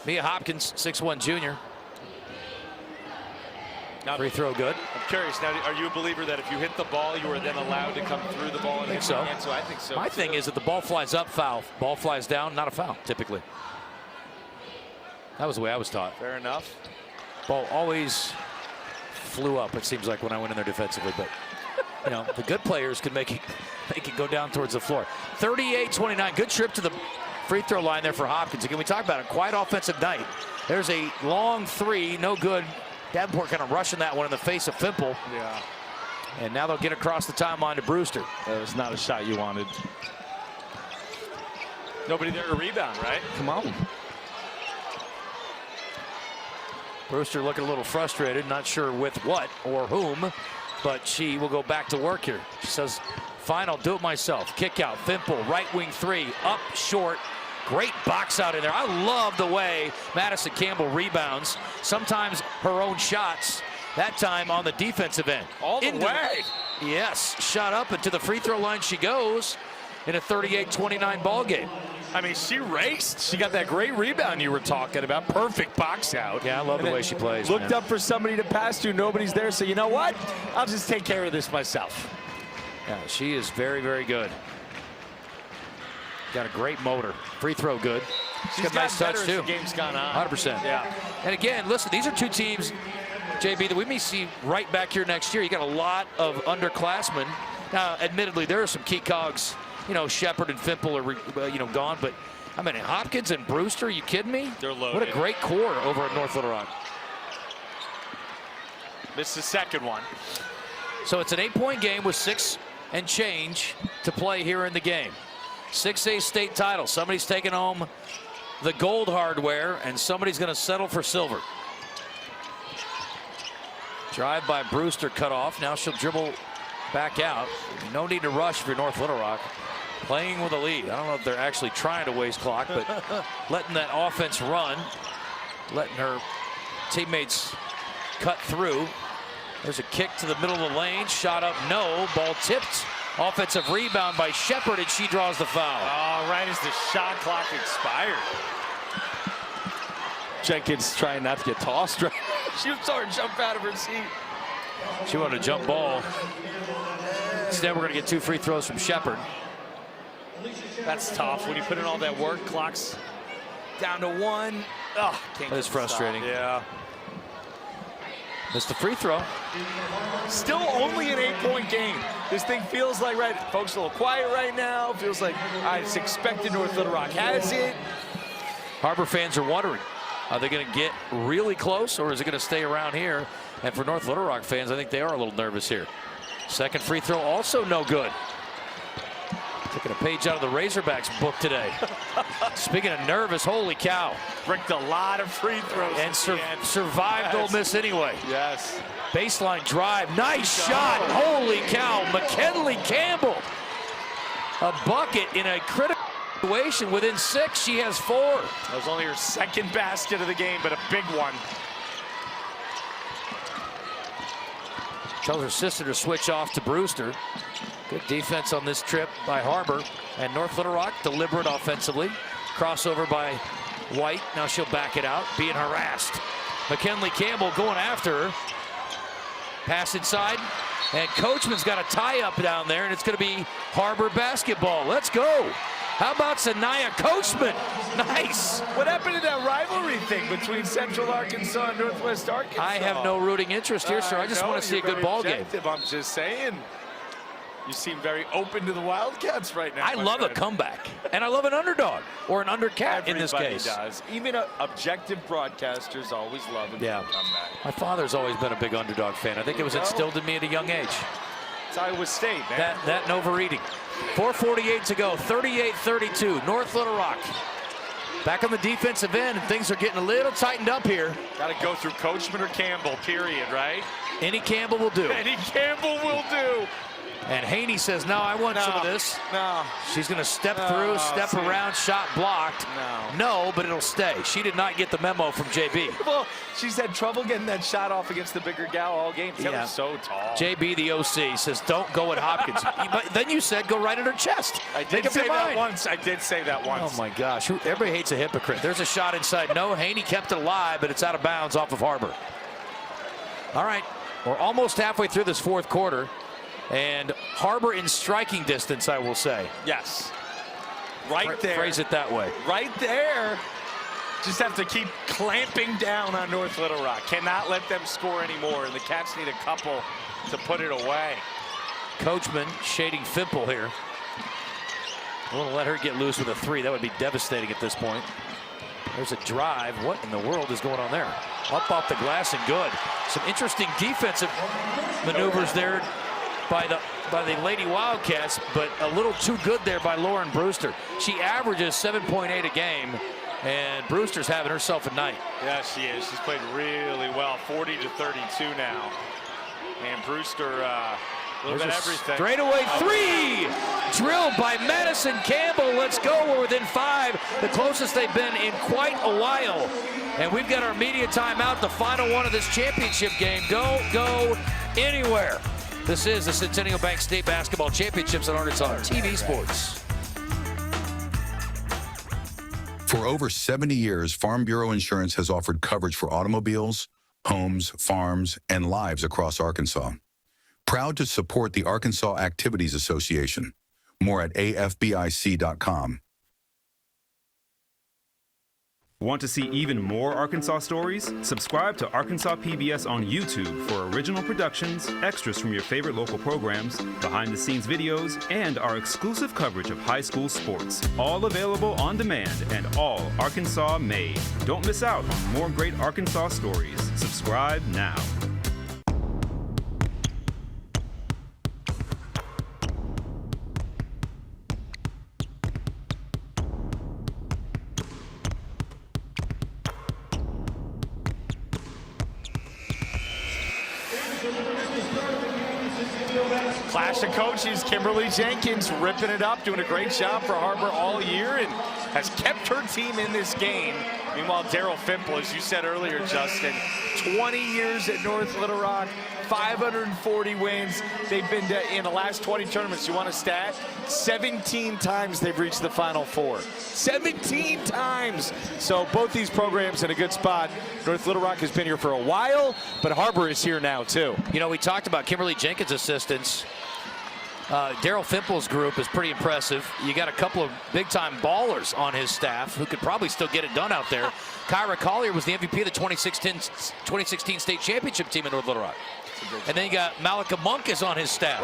Mia Hopkins, 6'1" junior. Now, free throw good. I'm curious, now, are you a believer that if you hit the ball, you are then allowed to come through the ball? I think so. So I think so. My thing is that the ball flies up, foul. Ball flies down, not a foul, typically. That was the way I was taught. Fair enough. Ball always flew up, it seems like, when I went in there defensively. But, you know, the good players could make it go down towards the floor. 38-29. Good trip to the free throw line there for Hopkins. Again, we talked about a quiet offensive night. There's a long 3, no good. Davenport kind of rushing that one in the face of Fimple. Yeah. And now they'll get across the timeline to Brewster. That was not a shot you wanted. Nobody there to rebound, right? Come on. Brewster looking a little frustrated, not sure with what or whom, but she will go back to work here. She says, fine, I'll do it myself. Kick out, Fimple, right wing 3, up short. Great box out in there. I love the way Madison Campbell rebounds. Sometimes her own shots. That time on the defensive end. All the way. Yes, shot up and to the free throw line she goes. in a 38-29 ball game. I mean, she raced. She got that great rebound you were talking about. Perfect box out. Yeah, I love the way she plays. Looked up for somebody to pass to. Nobody's there. So you know what? I'll just take care of this myself. Yeah, she is very, very good. Got a great motor. Free throw good. She's got a nice touch, too. The game's gone on. 100%. Yeah. And again, listen, these are two teams, JB, that we may see right back here next year. You got a lot of underclassmen. Now, admittedly, there are some key cogs. You know, Shepard and Fimple are, gone. But, I mean, Hopkins and Brewster, are you kidding me? They're loaded. What a great core over at North Little Rock. Missed the second one. So it's an 8-point game with 6 and change to play here in the game. 6A state title. Somebody's taking home the gold hardware, and somebody's going to settle for silver. Drive by Brewster cut off. Now she'll dribble back out. No need to rush for North Little Rock. Playing with a lead. I don't know if they're actually trying to waste clock, but letting that offense run, letting her teammates cut through. There's a kick to the middle of the lane. Shot up, no. Ball tipped. Offensive rebound by Shepard, and she draws the foul. Oh, right as the shot clock expired. Jenkins trying not to get tossed. Right? She was trying to jump out of her seat. She wanted a jump ball. Instead, we're going to get 2 free throws from Shepard. That's tough when you put in all that work. Clock's down to 1. Oh, that is frustrating. Yeah. Missed the free throw. Still only an 8-point game. This thing feels like, right, folks a little quiet right now. Feels like it's expected North Little Rock has it. Har-Ber fans are wondering, are they going to get really close, or is it going to stay around here? And for North Little Rock fans, I think they are a little nervous here. Second free throw also no good. Taking a page out of the Razorbacks book today. Speaking of nervous, holy cow. Bricked a lot of free throws. And survived Ole Miss anyway. Yes. Baseline drive. Nice shot. Holy cow. McKinley Campbell. A bucket in a critical situation. Within 6, she has 4. That was only her second basket of the game, but a big one. Tells her sister to switch off to Brewster. Good defense on this trip by Har-Ber. And North Little Rock deliberate offensively. Crossover by White. Now she'll back it out, being harassed. McKinley Campbell going after her. Pass inside. And Coachman's got a tie-up down there, and it's going to be Har-Ber basketball. Let's go. How about Sanaya Coachman? Nice. What happened to that rivalry thing between Central Arkansas and Northwest Arkansas? I have no rooting interest here, sir. I just want to see a good ball game. I'm just saying. You seem very open to the Wildcats right now. I love a comeback, and I love an underdog or an undercat in this case. Does. Even objective broadcasters always love a comeback. My father's always been a big underdog fan. I think it was instilled in me at a young age. It's Iowa State, man. That and overeating. 4:48 to go, 38-32, North Little Rock. Back on the defensive end, and things are getting a little tightened up here. Got to go through Coachman or Campbell, period, right? Any Campbell will do. Any Campbell will do. And Haney says, no, I want some of this. No. She's going to step through, step around, shot blocked. No, but it'll stay. She did not get the memo from JB. Well, she's had trouble getting that shot off against the bigger gal all game. That was so tall. JB, the OC, says, don't go at Hopkins. But then you said, go right at her chest. I did say that once. I did say that once. Oh, my gosh. Everybody hates a hypocrite. There's a shot inside. No, Haney kept it alive, but it's out of bounds off of Har-Ber. All right. We're almost halfway through this fourth quarter. And Har-Ber in striking distance, I will say. Yes. Right there. Phrase it that way. Right there. Just have to keep clamping down on North Little Rock. Cannot let them score anymore. And the Cats need a couple to put it away. Coachman shading Fimple here. I want to let her get loose with a 3. That would be devastating at this point. There's a drive. What in the world is going on there? Up off the glass and good. Some interesting defensive maneuvers there by the Lady Wildcats, but a little too good there by Lauren Brewster. She averages 7.8 a game, and Brewster's having herself a night. Yeah, she is. She's played really well. 40-32 now. And Brewster, a little bit everything. Straightaway 3! Drilled by Madison Campbell. Let's go. We're within 5. The closest they've been in quite a while. And we've got our media timeout, the final one of this championship game. Don't go anywhere. This is the Centennial Bank State Basketball Championships on Arkansas TV Sports. For over 70 years, Farm Bureau Insurance has offered coverage for automobiles, homes, farms, and lives across Arkansas. Proud to support the Arkansas Activities Association. More at afbic.com. Want to see even more Arkansas stories? Subscribe to Arkansas PBS on YouTube for original productions, extras from your favorite local programs, behind-the-scenes videos, and our exclusive coverage of high school sports. All available on demand and all Arkansas made. Don't miss out on more great Arkansas stories. Subscribe now. Clash of coaches, Kimberly Jenkins ripping it up, doing a great job for Har-Ber all year and has kept her team in this game. Meanwhile, Daryl Fimple, as you said earlier, Justin, 20 years at North Little Rock, 540 wins. They've been in the last 20 tournaments. You want a stat? 17 times they've reached the Final Four. 17 times. So both these programs in a good spot. North Little Rock has been here for a while, but Har-Ber is here now too. You know, we talked about Kimberly Jenkins' assistants. Daryl Fimple's group is pretty impressive. You got a couple of big-time ballers on his staff who could probably still get it done out there. Kyra Collier was the MVP of the 2016 state championship team in North Little Rock. And then you got Malika Monk is on his staff.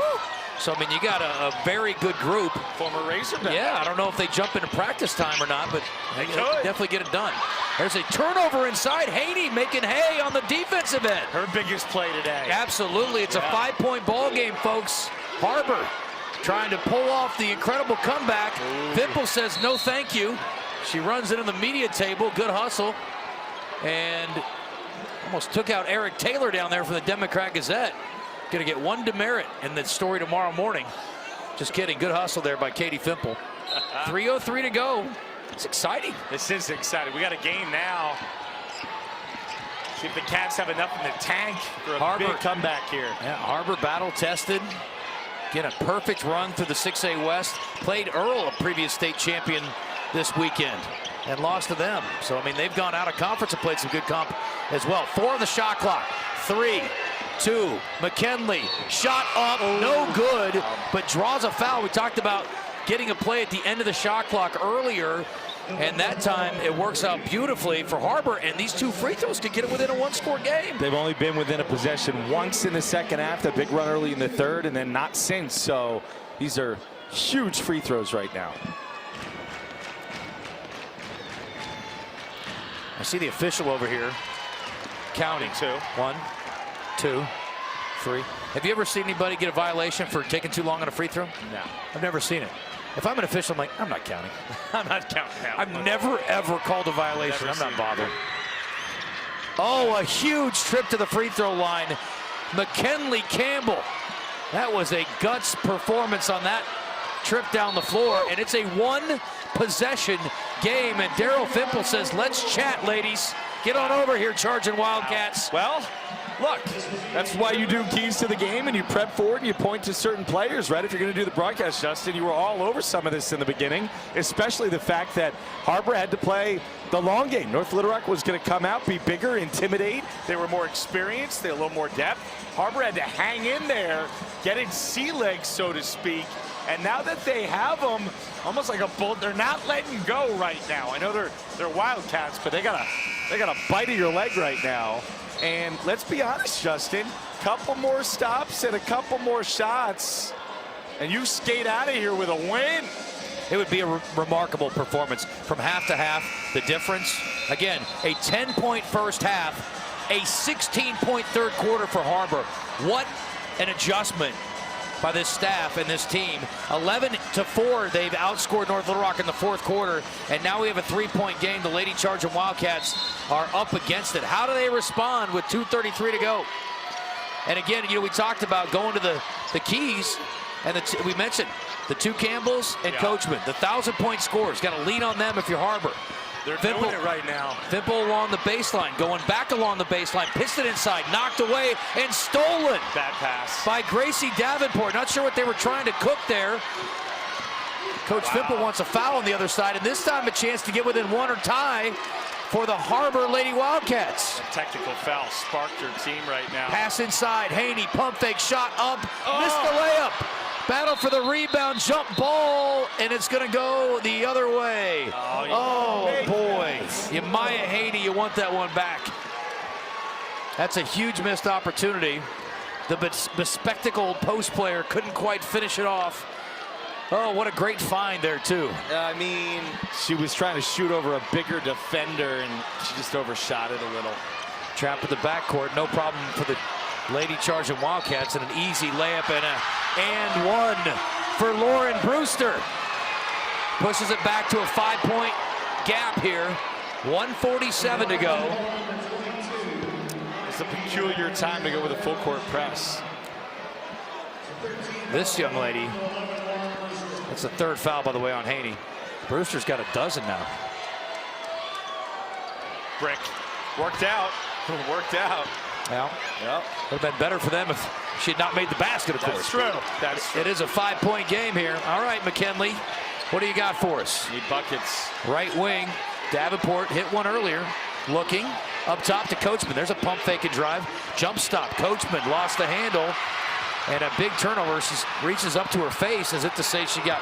So, I mean, you got a very good group. Former Razorback. Yeah, I don't know if they jump into practice time or not, but they could definitely get it done. There's a turnover inside. Haney making hay on the defensive end. Her biggest play today. Absolutely. It's a 5-point ball game, folks. Har-Ber trying to pull off the incredible comeback. Fimple says no thank you. She runs into the media table. Good hustle. And almost took out Eric Taylor down there from the Democrat-Gazette. Going to get one demerit in the story tomorrow morning. Just kidding. Good hustle there by Katie Fimple. 3:03 to go. It's exciting. This is exciting. We got a game now. See if the Cats have enough in the tank for a big comeback here. Yeah, Har-Ber battle tested. Get a perfect run through the 6A West. Played Earl, a previous state champion, this weekend and lost to them. So, I mean, they've gone out of conference and played some good comp as well. 4 on the shot clock. 3, 2, McKinley. Shot up, no good, but draws a foul. We talked about getting a play at the end of the shot clock earlier, and that time it works out beautifully for Har-Ber, and these 2 free throws could get it within a 1-score game. They've only been within a possession once in the second half, that big run early in the third, and then not since. So these are huge free throws right now. I see the official over here counting. 1, 2, 3. Have you ever seen anybody get a violation for taking too long on a free throw? No. I've never seen it. If I'm an official, I'm like, I'm not counting. I'm not counting now. I've never, ever called a violation. I'm not bothered. Oh, a huge trip to the free throw line. McKinley Campbell. That was a guts performance on that trip down the floor, and it's a 1-possession game, and Daryl Fimple says, let's chat, ladies. Get on over here, charging Wildcats. Well, look, that's why you do keys to the game and you prep for it and you point to certain players, right? If you're going to do the broadcast, Justin, you were all over some of this in the beginning, especially the fact that Har-Ber had to play the long game. North Little Rock was going to come out, be bigger, intimidate. They were more experienced. They had a little more depth. Har-Ber had to hang in there, get in sea legs, so to speak. And now that they have them, almost like a bull, they're not letting go right now. I know they're Wildcats, but they got a bite of your leg right now. And let's be honest, Justin, couple more stops and a couple more shots, and you skate out of here with a win. It would be a remarkable performance from half to half. The difference, again, a 10-point first half, a 16-point third quarter for Har-Ber. What an adjustment by this staff and this team. 11-4, they've outscored North Little Rock in the fourth quarter, and now we have a 3-point game. The Lady Charging Wildcats are up against it. How do they respond with 2:33 to go? And again, you know, we talked about going to the keys, and we mentioned the 2 Campbells and Coachman, the 1,000-point scores. Got to lean on them if you're Har-Ber. They're doing it right now. Fimple along the baseline, going back along the baseline, pissed it inside, knocked away, and stolen. Bad pass. By Gracie Davenport. Not sure what they were trying to cook there. Coach Fimple wants a foul on the other side, and this time a chance to get within one or tie for the Har-Ber Lady Wildcats. A technical foul sparked her team right now. Pass inside, Haney, pump fake, shot up, missed the layup. Battle for the rebound, jump ball, and it's going to go the other way. Oh boy, Maya Haney, you want that one back. That's a huge missed opportunity. The bespectacled post player couldn't quite finish it off. Oh, what a great find there, too. I mean, she was trying to shoot over a bigger defender, and she just overshot it a little. Trapped at the backcourt, no problem for the Lady Charging Wildcats, and an easy layup and one for Lauren Brewster. Pushes it back to a 5-point gap here. 1:47 to go. It's a peculiar time to go with a full court press. This young lady, that's the third foul, by the way, on Haney. Brewster's got a dozen now. Brick. Worked out. Worked out. Well, would have been better for them if she had not made the basket, of course. That's true. That's true. It is a 5-point game here. All right, McKinley, what do you got for us? Need buckets. Right wing, Davenport hit one earlier. Looking up top to Coachman. There's a pump fake and drive. Jump stop. Coachman lost the handle. And a big turnover. She reaches up to her face as if to say she got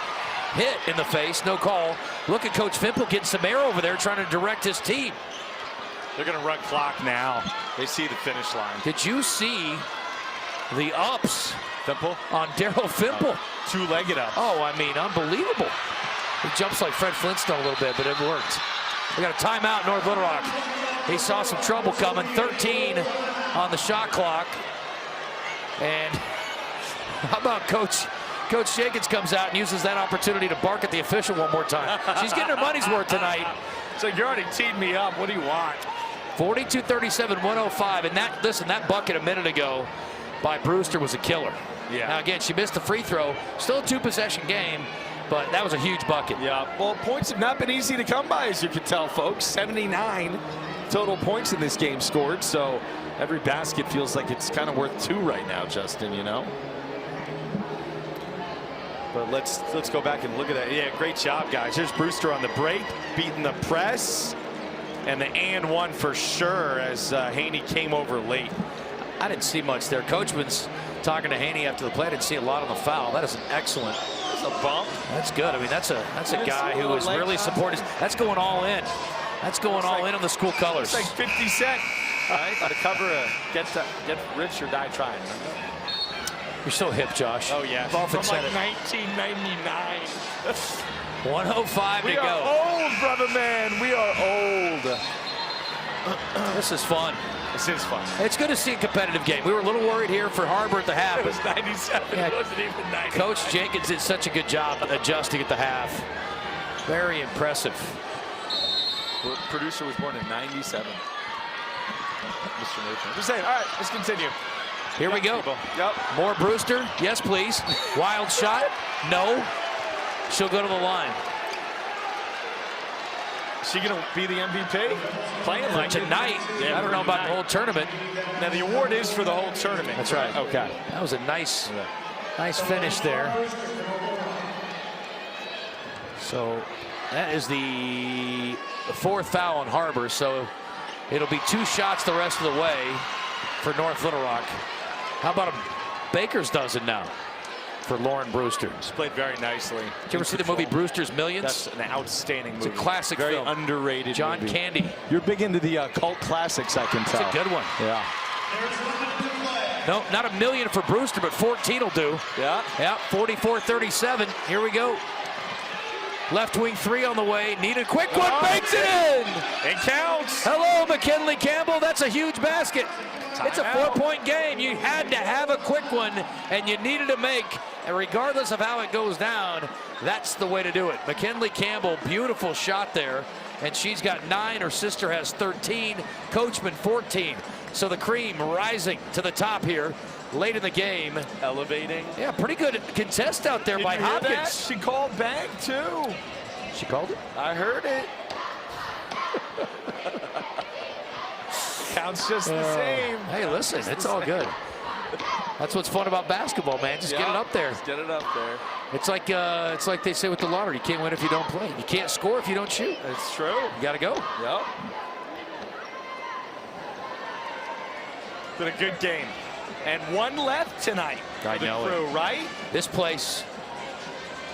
hit in the face. No call. Look at Coach Fimple getting some air over there trying to direct his team. They're going to run clock now. They see the finish line. Did you see the ups Fimple? On Daryl Fimple? Two-legged up. Oh, I mean, unbelievable. He jumps like Fred Flintstone a little bit, but it worked. We got a timeout, North Little Rock. He saw some trouble coming. 13 on the shot clock. And how about Coach Jenkins comes out and uses that opportunity to bark at the official one more time. She's getting her money's worth tonight. So you already teed me up. What do you want? 42-37, 105. And that bucket a minute ago by Brewster was a killer. Yeah. Now again, she missed the free throw. Still a 2-possession game, but that was a huge bucket. Yeah. Well, points have not been easy to come by, as you can tell, folks. 79 total points in this game scored. So every basket feels like it's kind of worth 2 right now, Justin, you know? But let's go back and look at that. Yeah, great job, guys. Here's Brewster on the break, beating the press. And the and one for sure as Haney came over late. I didn't see much there. Coachman's talking to Haney after the play. I didn't see a lot on the foul. That is an excellent. That's a bump. That's good. I mean, that's a guy who is really supporting. That's going all in. That's going all in on the school colors. It's like 50 Cent. All right, to cover a get rich or die trying. You're so hip, Josh. Oh yeah. From like 1999. 105 to go. We are old, brother man. We are old. This is fun. This is fun. It's good to see a competitive game. We were a little worried here for Har-Ber at the half. It was 97. Yeah, it wasn't even 99. Coach Jenkins did such a good job adjusting at the half. Very impressive. Well, producer was born in 97. Mr. Nathan. Just saying. All right, let's continue. Here we go. Yep. More Brewster. Yes, please. Wild shot. No. She'll go to the line. Is she going to be the MVP? Playing like tonight. Yeah, I don't know about the whole tournament. Now, the award is for the whole tournament. That's right. Okay. That was a nice finish there. So that is the 4th foul on Har-Ber. So it'll be 2 shots the rest of the way for North Little Rock. How about a baker's dozen now for Lauren Brewster? She's played very nicely. Did you ever see the movie Brewster's Millions? That's an outstanding movie. It's a classic very film. Underrated John movie. Candy. You're big into the cult classics, I can tell. It's a good one. Yeah. No, not $1 million for Brewster, but 14 will do. Yeah. Yeah, 44-37. Here we go. Left wing 3 on the way. Need a quick one. Banks it in. It counts. Hello, McKinley Campbell. That's a huge basket. It's a 4-point game. You had to have a quick one, and you needed to make. And regardless of how it goes down, that's the way to do it. McKinley Campbell, beautiful shot there. And she's got 9. Her sister has 13. Coachman 14. So the cream rising to the top here late in the game. Elevating. Yeah, pretty good contest out there by Hopkins. That? She called back, too. She called it? I heard it. Counts just the same. Hey, listen, it's all good. That's what's fun about basketball, man. Just get it up there. Just get it up there. It's like they say with the lottery. You can't win if you don't play. You can't score if you don't shoot. It's true. You got to go. Yep. Been a good game. And one left tonight. I know crew, right? This place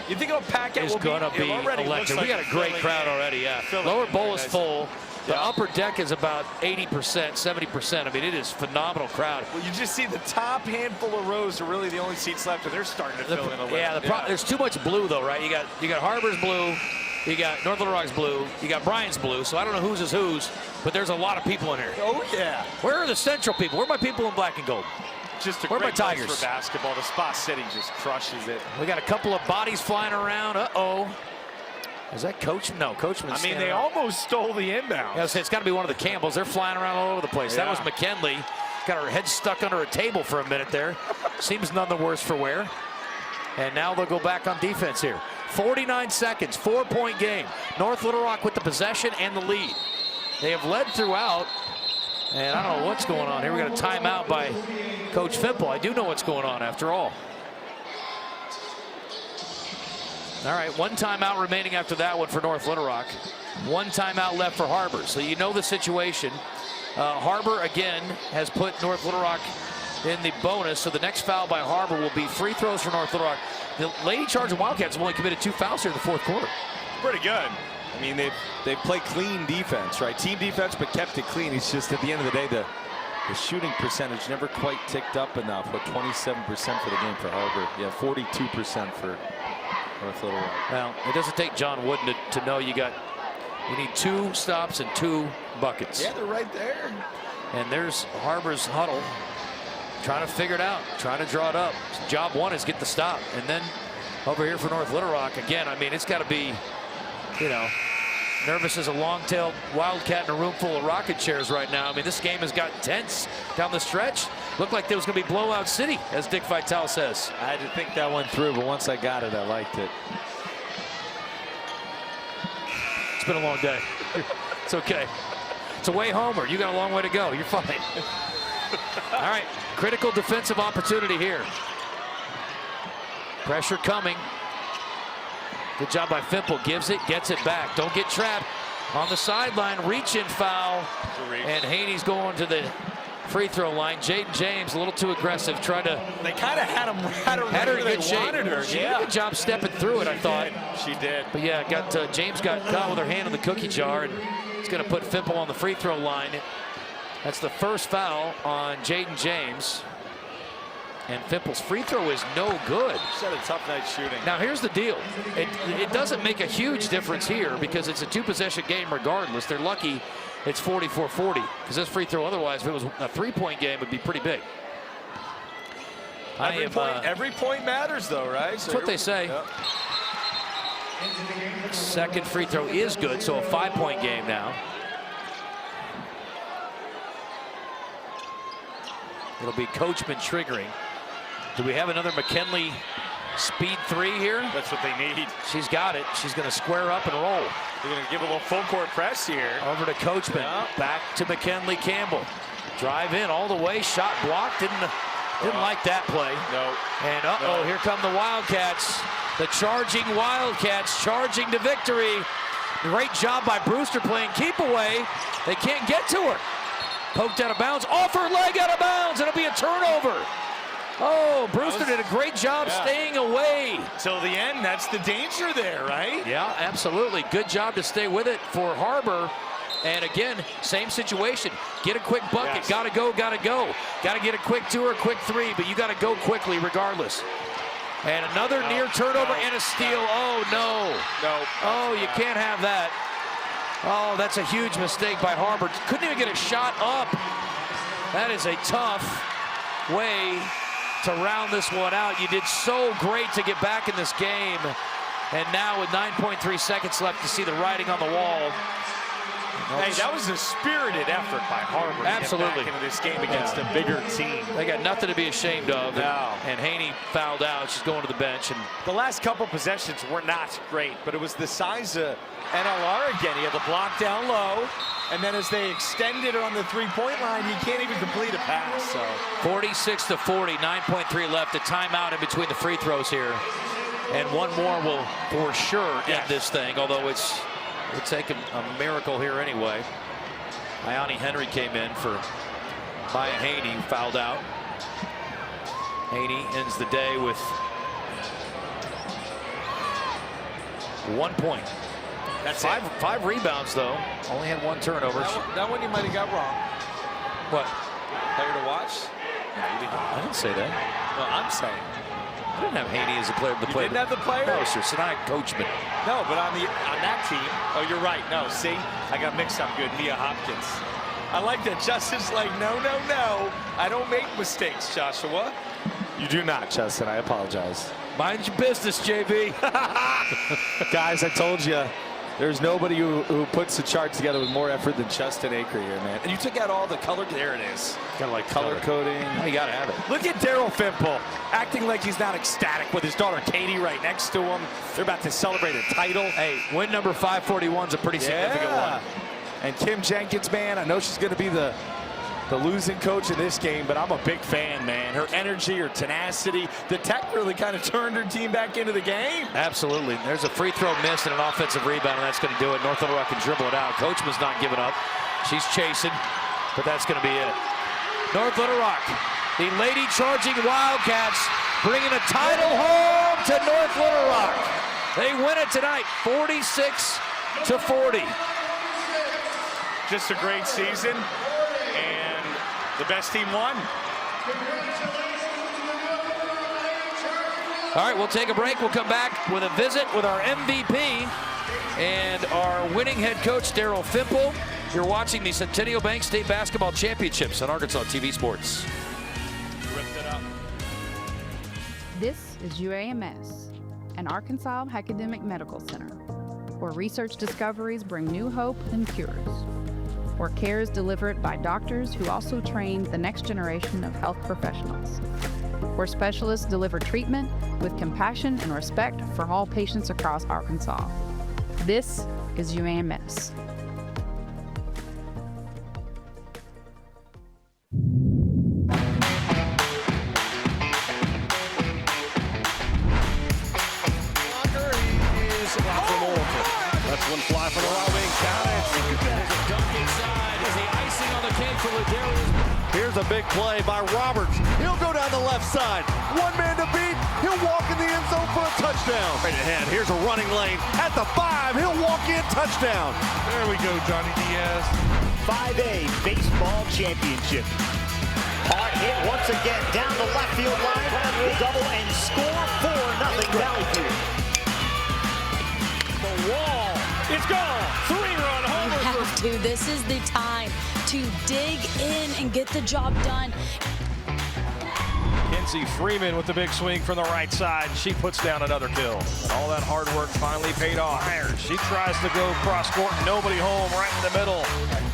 You think it'll pack out? is going to be electric. We got a great crowd already, yeah. Lower bowl is full. The upper deck is about 80%, 70%. I mean, it is phenomenal crowd. Well, you just see the top handful of rows are really the only seats left, and they're starting to fill in a little. Yeah, there's too much blue, though, right? You got Har-Ber's blue, you got North Little Rock's blue, you got Bryant's blue, so I don't know whose is whose, but there's a lot of people in here. Oh, yeah. Where are the Central people? Where are my people in black and gold? Just a Where are my great place Tigers for basketball. The Spa City just crushes it. We got a couple of bodies flying around. Uh-oh. Is that Coachman? No, Coachman's I mean, they almost stole the inbound. Yeah, it's got to be one of the Campbells. They're flying around all over the place. Yeah. That was McKinley. Got her head stuck under a table for a minute there. Seems none the worse for wear. And now they'll go back on defense here. 49 seconds, 4-point game. North Little Rock with the possession and the lead. They have led throughout. And I don't know what's going on here. We got a timeout by Coach Fimple. I do know what's going on after all. All right, one timeout remaining after that one for North Little Rock. One timeout left for Har-Ber. So you know the situation. Har-Ber, again, has put North Little Rock in the bonus. So the next foul by Har-Ber will be free throws for North Little Rock. The Lady Chargers and Wildcats have only committed 2 fouls here in the fourth quarter. Pretty good. I mean, they've played clean defense, right? Team defense, but kept it clean. It's just at the end of the day, the shooting percentage never quite ticked up enough, but 27% for the game for Har-Ber. Yeah, 42% for North Little Rock. Well, it doesn't take John Wooden to know you need 2 stops and 2 buckets. Yeah, they're right there. And there's Har-Ber's huddle trying to figure it out, trying to draw it up. Job one is get the stop. And then over here for North Little Rock, again, I mean, it's got to be, nervous as a long-tailed Wildcat in a room full of rocket chairs right now. I mean, this game has got tense down the stretch. Looked like there was going to be blowout city, as Dick Vitale says. I had to think that one through, but once I got it, I liked it. It's been a long day. It's okay. It's a way homer. You got a long way to go. You're fine. All right, critical defensive opportunity here. Pressure coming. Good job by Fimple. Gives it, gets it back. Don't get trapped on the sideline. Reach-in foul. And Haney's going to the free throw line. Jaden James a little too aggressive. Tried to. They kind of had her in good shape. She did a good job stepping through it, I thought. She did. But yeah, James got caught with her hand in the cookie jar, and it's going to put Fimple on the free throw line. That's the first foul on Jaden James. And Fimple's free throw is no good. She's had a tough night shooting. Now here's the deal. It doesn't make a huge difference here because it's a 2-possession game regardless. They're lucky it's 44-40 because this free throw otherwise, if it was a 3-point game, would be pretty big. Every point matters though, right? That's what they say. Yep. Second free throw is good, so a 5-point game now. It'll be Coachman triggering. Do we have another McKinley speed 3 here? That's what they need. She's got it. She's going to square up and roll. They're going to give a little full court press here. Over to Coachman. Yeah. Back to McKinley Campbell. Drive in all the way. Shot blocked. Didn't like that play. No. And here come the Wildcats. The charging Wildcats charging to victory. Great job by Brewster playing keep away. They can't get to her. Poked out of bounds, off her leg out of bounds. It'll be a turnover. Oh, Brewster did a great job staying away. Till the end, that's the danger there, right? Yeah, absolutely. Good job to stay with it for Har-Ber. And again, same situation. Get a quick bucket. Yes. Gotta go, gotta go. Gotta get a quick 2 or a quick 3, but you gotta go quickly regardless. And another near turnover and a steal. Oh, no. No. Oh, you can't have that. Oh, that's a huge mistake by Har-Ber. Couldn't even get a shot up. That is a tough way to round this one out. You did so great to get back in this game. And now with 9.3 seconds left to see the writing on the wall. Hey, that was a spirited effort by Har-Ber. Absolutely. To get back into this game against a bigger team. They got nothing to be ashamed of. No. And Haney fouled out. She's going to the bench. And the last couple possessions were not great, but it was the size of NLR again. He had the block down low, and then as they extended it on the three-point line, he can't even complete a pass. So 46-40, 9.3 left. A timeout in between the free throws here. And one more will for sure end this thing, although it'll take a miracle here anyway. Ione Henry came in for Maya Haney, who fouled out. Haney ends the day with 1 point. That's five rebounds, though. Only had 1 turnover. That one you might have got wrong. What? Player to watch? No, you didn't. I didn't say that. Well, I'm saying. I didn't have Haney as a player. You didn't have the player? No, sir. Sinai Coachman. no, but on that team, oh, you're right. No, see, I got mixed up good. Mia Hopkins. I like that. Justin's like, no. I don't make mistakes, Joshua. You do not, Justin. I apologize. Mind your business, JB. Guys, I told you. There's nobody who puts the chart together with more effort than Justin Acre here, man. And you took out all the color. There it is. Kind of like color coding. Oh, you got to have it. Look at Daryl Fimple acting like he's not ecstatic with his daughter Katie right next to him. They're about to celebrate a title. Hey, win number 541 is a pretty significant one. And Kim Jenkins, man, I know she's going to be the losing coach in this game, but I'm a big fan, man. Her energy, her tenacity. The Tech really kind of turned her team back into the game. Absolutely. There's a free throw missed and an offensive rebound, and that's going to do it. North Little Rock can dribble it out. Coachman's not giving up. She's chasing, but that's going to be it. North Little Rock, the Lady Charging Wildcats, bringing a title home to North Little Rock. They win it tonight, 46-40. Just a great season. The best team won. All right, we'll take a break. We'll come back with a visit with our MVP and our winning head coach, Daryl Fimple. You're watching the Centennial Bank State Basketball Championships on Arkansas TV Sports. This is UAMS, an Arkansas Academic Medical Center, where research discoveries bring new hope and cures, where care is delivered by doctors who also train the next generation of health professionals, where specialists deliver treatment with compassion and respect for all patients across Arkansas. This is UAMS. That's one fly for the right wing. Count it. There's a dunk inside. Is the icing on the cake for Ladarius. Here's a big play by Roberts. He'll go down the left side. One man to beat. He'll walk in the end zone for a touchdown. Right ahead. Here's a running lane at the 5. He'll walk in. Touchdown. There we go, Johnny Diaz. 5A Baseball Championship. Hard hit once again down the left field line. Will double and score 4-0 Valleyfield. The wall. It's gone. 3-run homer. You have to. This is the time to dig in and get the job done. Kenzie Freeman with the big swing from the right side. She puts down another kill. And all that hard work finally paid off. She tries to go cross court. Nobody home right in the middle.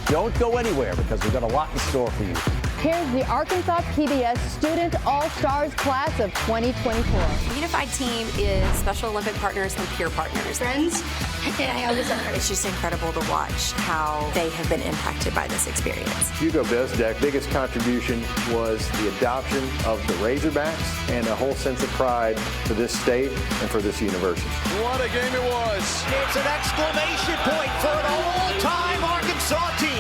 Don't go anywhere because we've got a lot in store for you. Here's the Arkansas PBS Student All-Stars Class of 2024. The unified team is Special Olympic partners and peer partners. Friends, it's just incredible to watch how they have been impacted by this experience. Hugo Bezdek's biggest contribution was the adoption of the Razorbacks and a whole sense of pride for this state and for this university. What a game it was. It's an exclamation point for an all-time Arkansas team.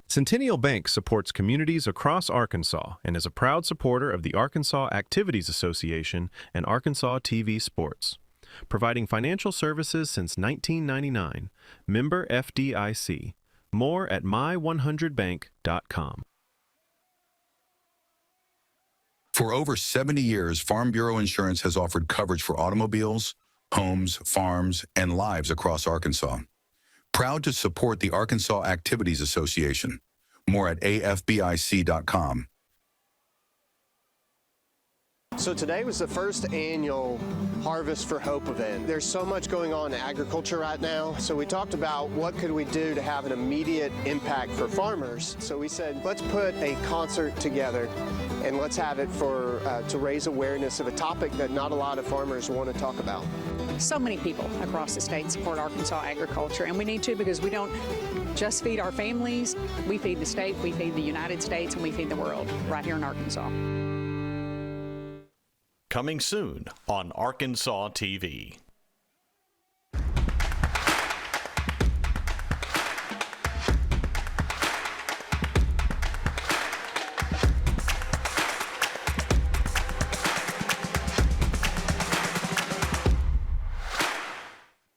Centennial Bank supports communities across Arkansas and is a proud supporter of the Arkansas Activities Association and Arkansas TV Sports. Providing financial services since 1999. Member FDIC. More at my100bank.com. For over 70 years, Farm Bureau Insurance has offered coverage for automobiles, homes, farms, and lives across Arkansas. Proud to support the Arkansas Activities Association. More at afbic.com. So today was the first annual Harvest for Hope event. There's so much going on in agriculture right now, so we talked about what could we do to have an immediate impact for farmers. So we said, let's put a concert together and let's have it for to raise awareness of a topic that not a lot of farmers want to talk about. So many people across the state support Arkansas agriculture, and we need to, because we don't just feed our families, we feed the state, we feed the United States, and we feed the world right here in Arkansas. Coming soon on Arkansas TV.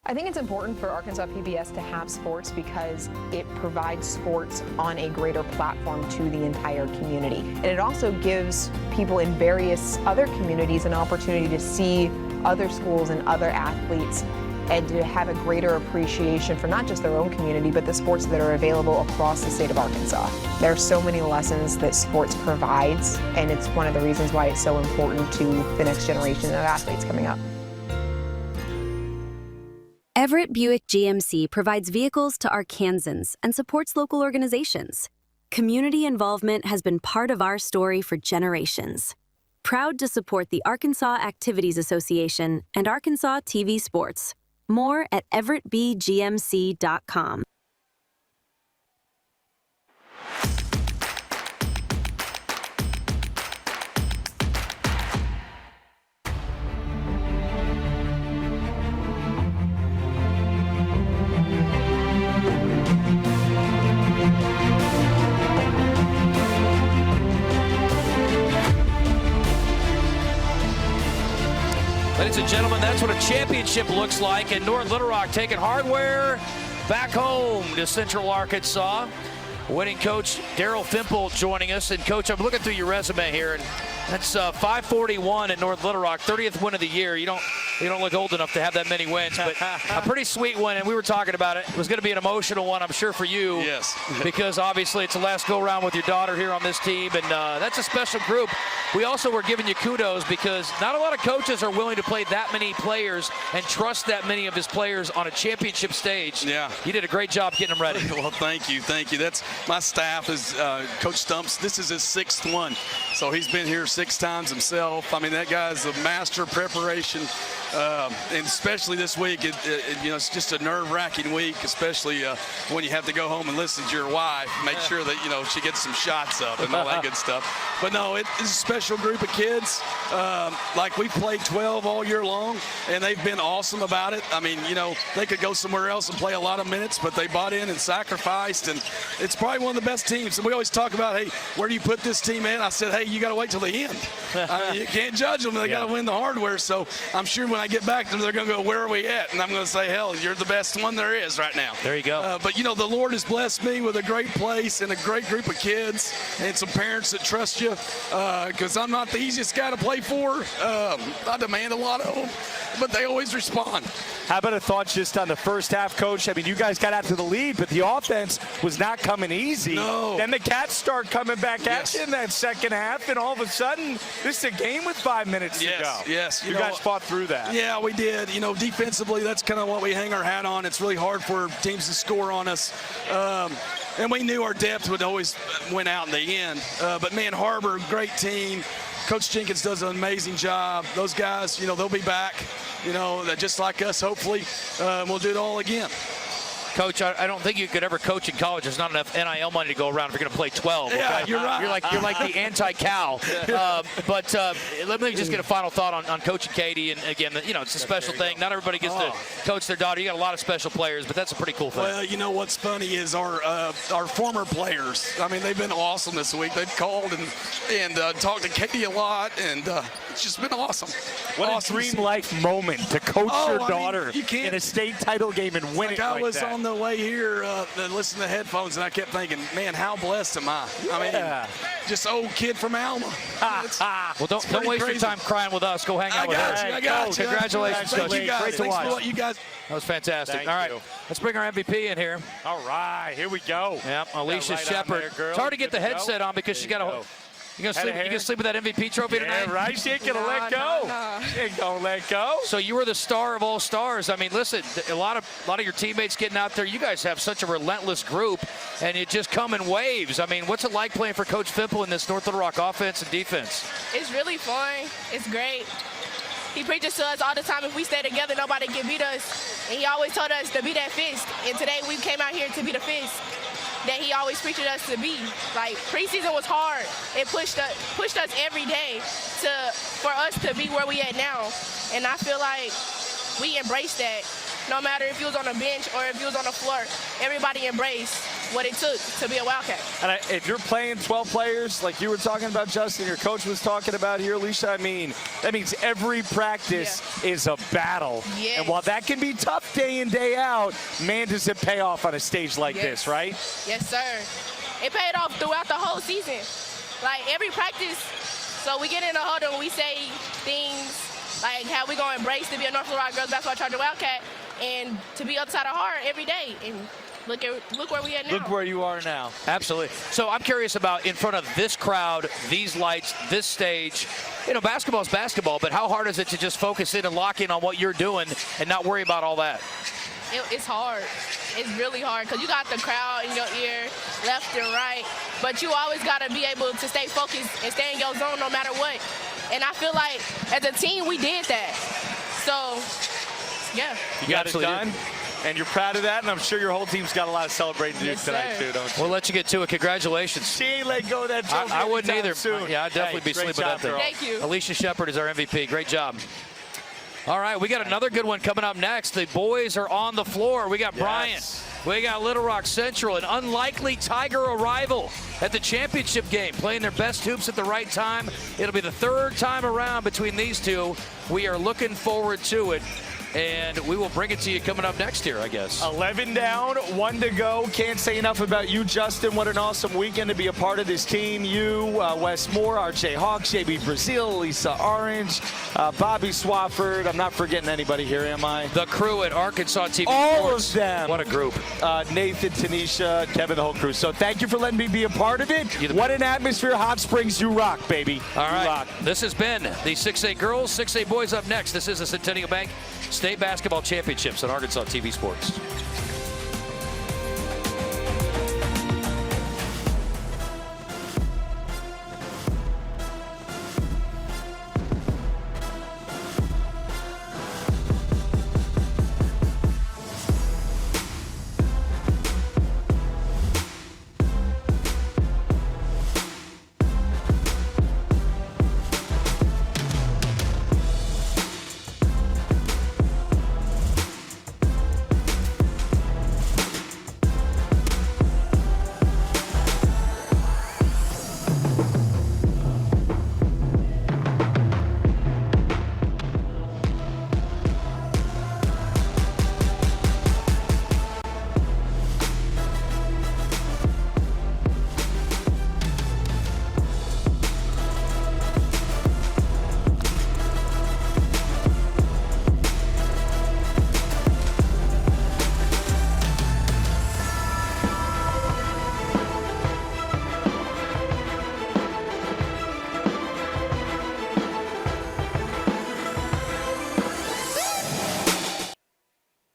I think it's important for Arkansas PBS to have sports because it provides sports on a greater platform to the entire community. And it also gives people in various other communities an opportunity to see other schools and other athletes and to have a greater appreciation for not just their own community, but the sports that are available across the state of Arkansas. There are so many lessons that sports provides, and it's one of the reasons why it's so important to the next generation of athletes coming up. Everett Buick GMC provides vehicles to Arkansans and supports local organizations. Community involvement has been part of our story for generations. Proud to support the Arkansas Activities Association and Arkansas TV Sports. More at everettbgmc.com. Ladies and gentlemen, that's what a championship looks like. And North Little Rock taking Har-Ber back home to Central Arkansas. Winning coach Daryl Fimple joining us. And coach, I'm looking through your resume here, and that's 541 at North Little Rock, 30th win of the year. You don't look old enough to have that many wins, but a pretty sweet one. And we were talking about it. It was going to be an emotional one, I'm sure, for you. Yes. Because obviously it's the last go-around with your daughter here on this team, and that's a special group. We also were giving you kudos because not a lot of coaches are willing to play that many players and trust that many of his players on a championship stage. Yeah. You did a great job getting them ready. Well, thank you. That's my staff is Coach Stumps. This is his 6th one, so he's been here 6 times himself. I mean, that guy's a master of preparation, and especially this week, it's just a nerve-wracking week, especially when you have to go home and listen to your wife, make sure that she gets some shots up and all that good stuff. But no, it's a special group of kids. Like we played 12 all year long, and they've been awesome about it. I mean, they could go somewhere else and play a lot of minutes, but they bought in and sacrificed, and it's probably one of the best teams. And we always talk about, hey, where do you put this team in? I said, hey, you got to wait till the end. You can't judge them. They got to win the Har-Ber. So I'm sure when I get back to them, they're going to go, where are we at? And I'm going to say, hell, you're the best one there is right now. There you go. But, the Lord has blessed me with a great place and a great group of kids and some parents that trust you, because I'm not the easiest guy to play for. I demand a lot of them, but they always respond. How about a thought just on the first half, Coach? I mean, you guys got out to the lead, but the offense was not coming easy. No. Then the Cats start coming back at you in that second half, and all of a sudden, this is a game with 5 minutes to go. Yes. You guys fought through that. Yeah, we did. Defensively, that's kind of what we hang our hat on. It's really hard for teams to score on us. And we knew our depth would always win out in the end. But, man, Har-Ber, great team. Coach Jenkins does an amazing job. Those guys, they'll be back, just like us, hopefully. We'll do it all again. Coach, I don't think you could ever coach in college. There's not enough NIL money to go around if you're going to play 12. Okay? Yeah, you're right. You're like the anti-Cal. But let me just get a final thought on coaching Katie. And again, it's a special thing. Not everybody gets to coach their daughter. You got a lot of special players, but that's a pretty cool thing. Well, what's funny is our former players. I mean, they've been awesome this week. They've called and talked to Katie a lot, and it's just been awesome. What a dream life moment to coach your daughter in a state title game and win it I like was that. on the way here listening to headphones, and I kept thinking, man, how blessed am I? I mean, just old kid from Alma. Well, don't waste your time crying with us. Go hang out with us. I got you. Congratulations, Thank Coach. you guys. Great to Thanks watch. for what you guys. That was fantastic. Thank All right, you. let's bring our MVP in here. All right, here we go. Yep, Alicia Right on Shepard. there, girl. It's hard to get Good the to headset go. on because she got You gonna sleep with that MVP trophy tonight? Yeah, right. She ain't gonna let go. No. She ain't gonna let go. So you were the star of all stars. I mean, listen, a lot of your teammates getting out there. You guys have such a relentless group, and it just come in waves. I mean, what's it like playing for Coach Fipple in this North Little Rock offense and defense? It's really fun. It's great. He preaches to us all the time. If we stay together, nobody can beat us. And he always told us to be that fist. And today we came out here to be the fist that he always preached us to be. Like, preseason was hard. It pushed us every day for us to be where we at now. And I feel like we embraced that. No matter if you was on the bench or if you was on the floor, everybody embraced what it took to be a Wildcat. And if you're playing 12 players, like you were talking about, Justin, your coach was talking about here, Alicia, I mean, that means every practice is a battle. Yes. And while that can be tough day in, day out, man, does it pay off on a stage like this, right? Yes, sir. It paid off throughout the whole season. Like, every practice, so we get in a huddle and we say things like how we going to embrace to be a North Little Rock Girls Basketball Charger Wildcat and to be upside of heart every day. And look where we at now. Look where you are now. Absolutely. So I'm curious about in front of this crowd, these lights, this stage. You know, basketball's basketball, but how hard is it to just focus in and lock in on what you're doing and not worry about all that? It's hard. It's really hard because you got the crowd in your ear, left and right, but you always got to be able to stay focused and stay in your zone no matter what. And I feel like as a team, we did that. So, yeah. You got it done, and you're proud of that, and I'm sure your whole team's got a lot of celebrating to do tonight, too, don't you? We'll let you get to it. Congratulations. She ain't let go of that trophy. I wouldn't either. Soon. Yeah, I'd definitely be sleeping with that thing. Thank you. Alicia Shepard is our MVP. Great job. All right, we got another good one coming up next. The boys are on the floor. We got Bryant. We got Little Rock Central, an unlikely Tiger arrival at the championship game, playing their best hoops at the right time. It'll be the third time around between these two. We are looking forward to it. And we will bring it to you coming up next year, I guess. 11 down, 1 to go. Can't say enough about you, Justin. What an awesome weekend to be a part of this team. You, Wes Moore, RJ Hawks, JB Brazil, Lisa Orange, Bobby Swafford. I'm not forgetting anybody here, am I? The crew at Arkansas TV All Sports. of them. What a group. Nathan, Tanisha, Kevin, the whole crew. So thank you for letting me be a part of it. What an atmosphere. Hot Springs, you rock, baby. All right. You rock. This has been the 6A girls, 6A boys up next. This is the Centennial Bank State Basketball Championships on Arkansas TV Sports.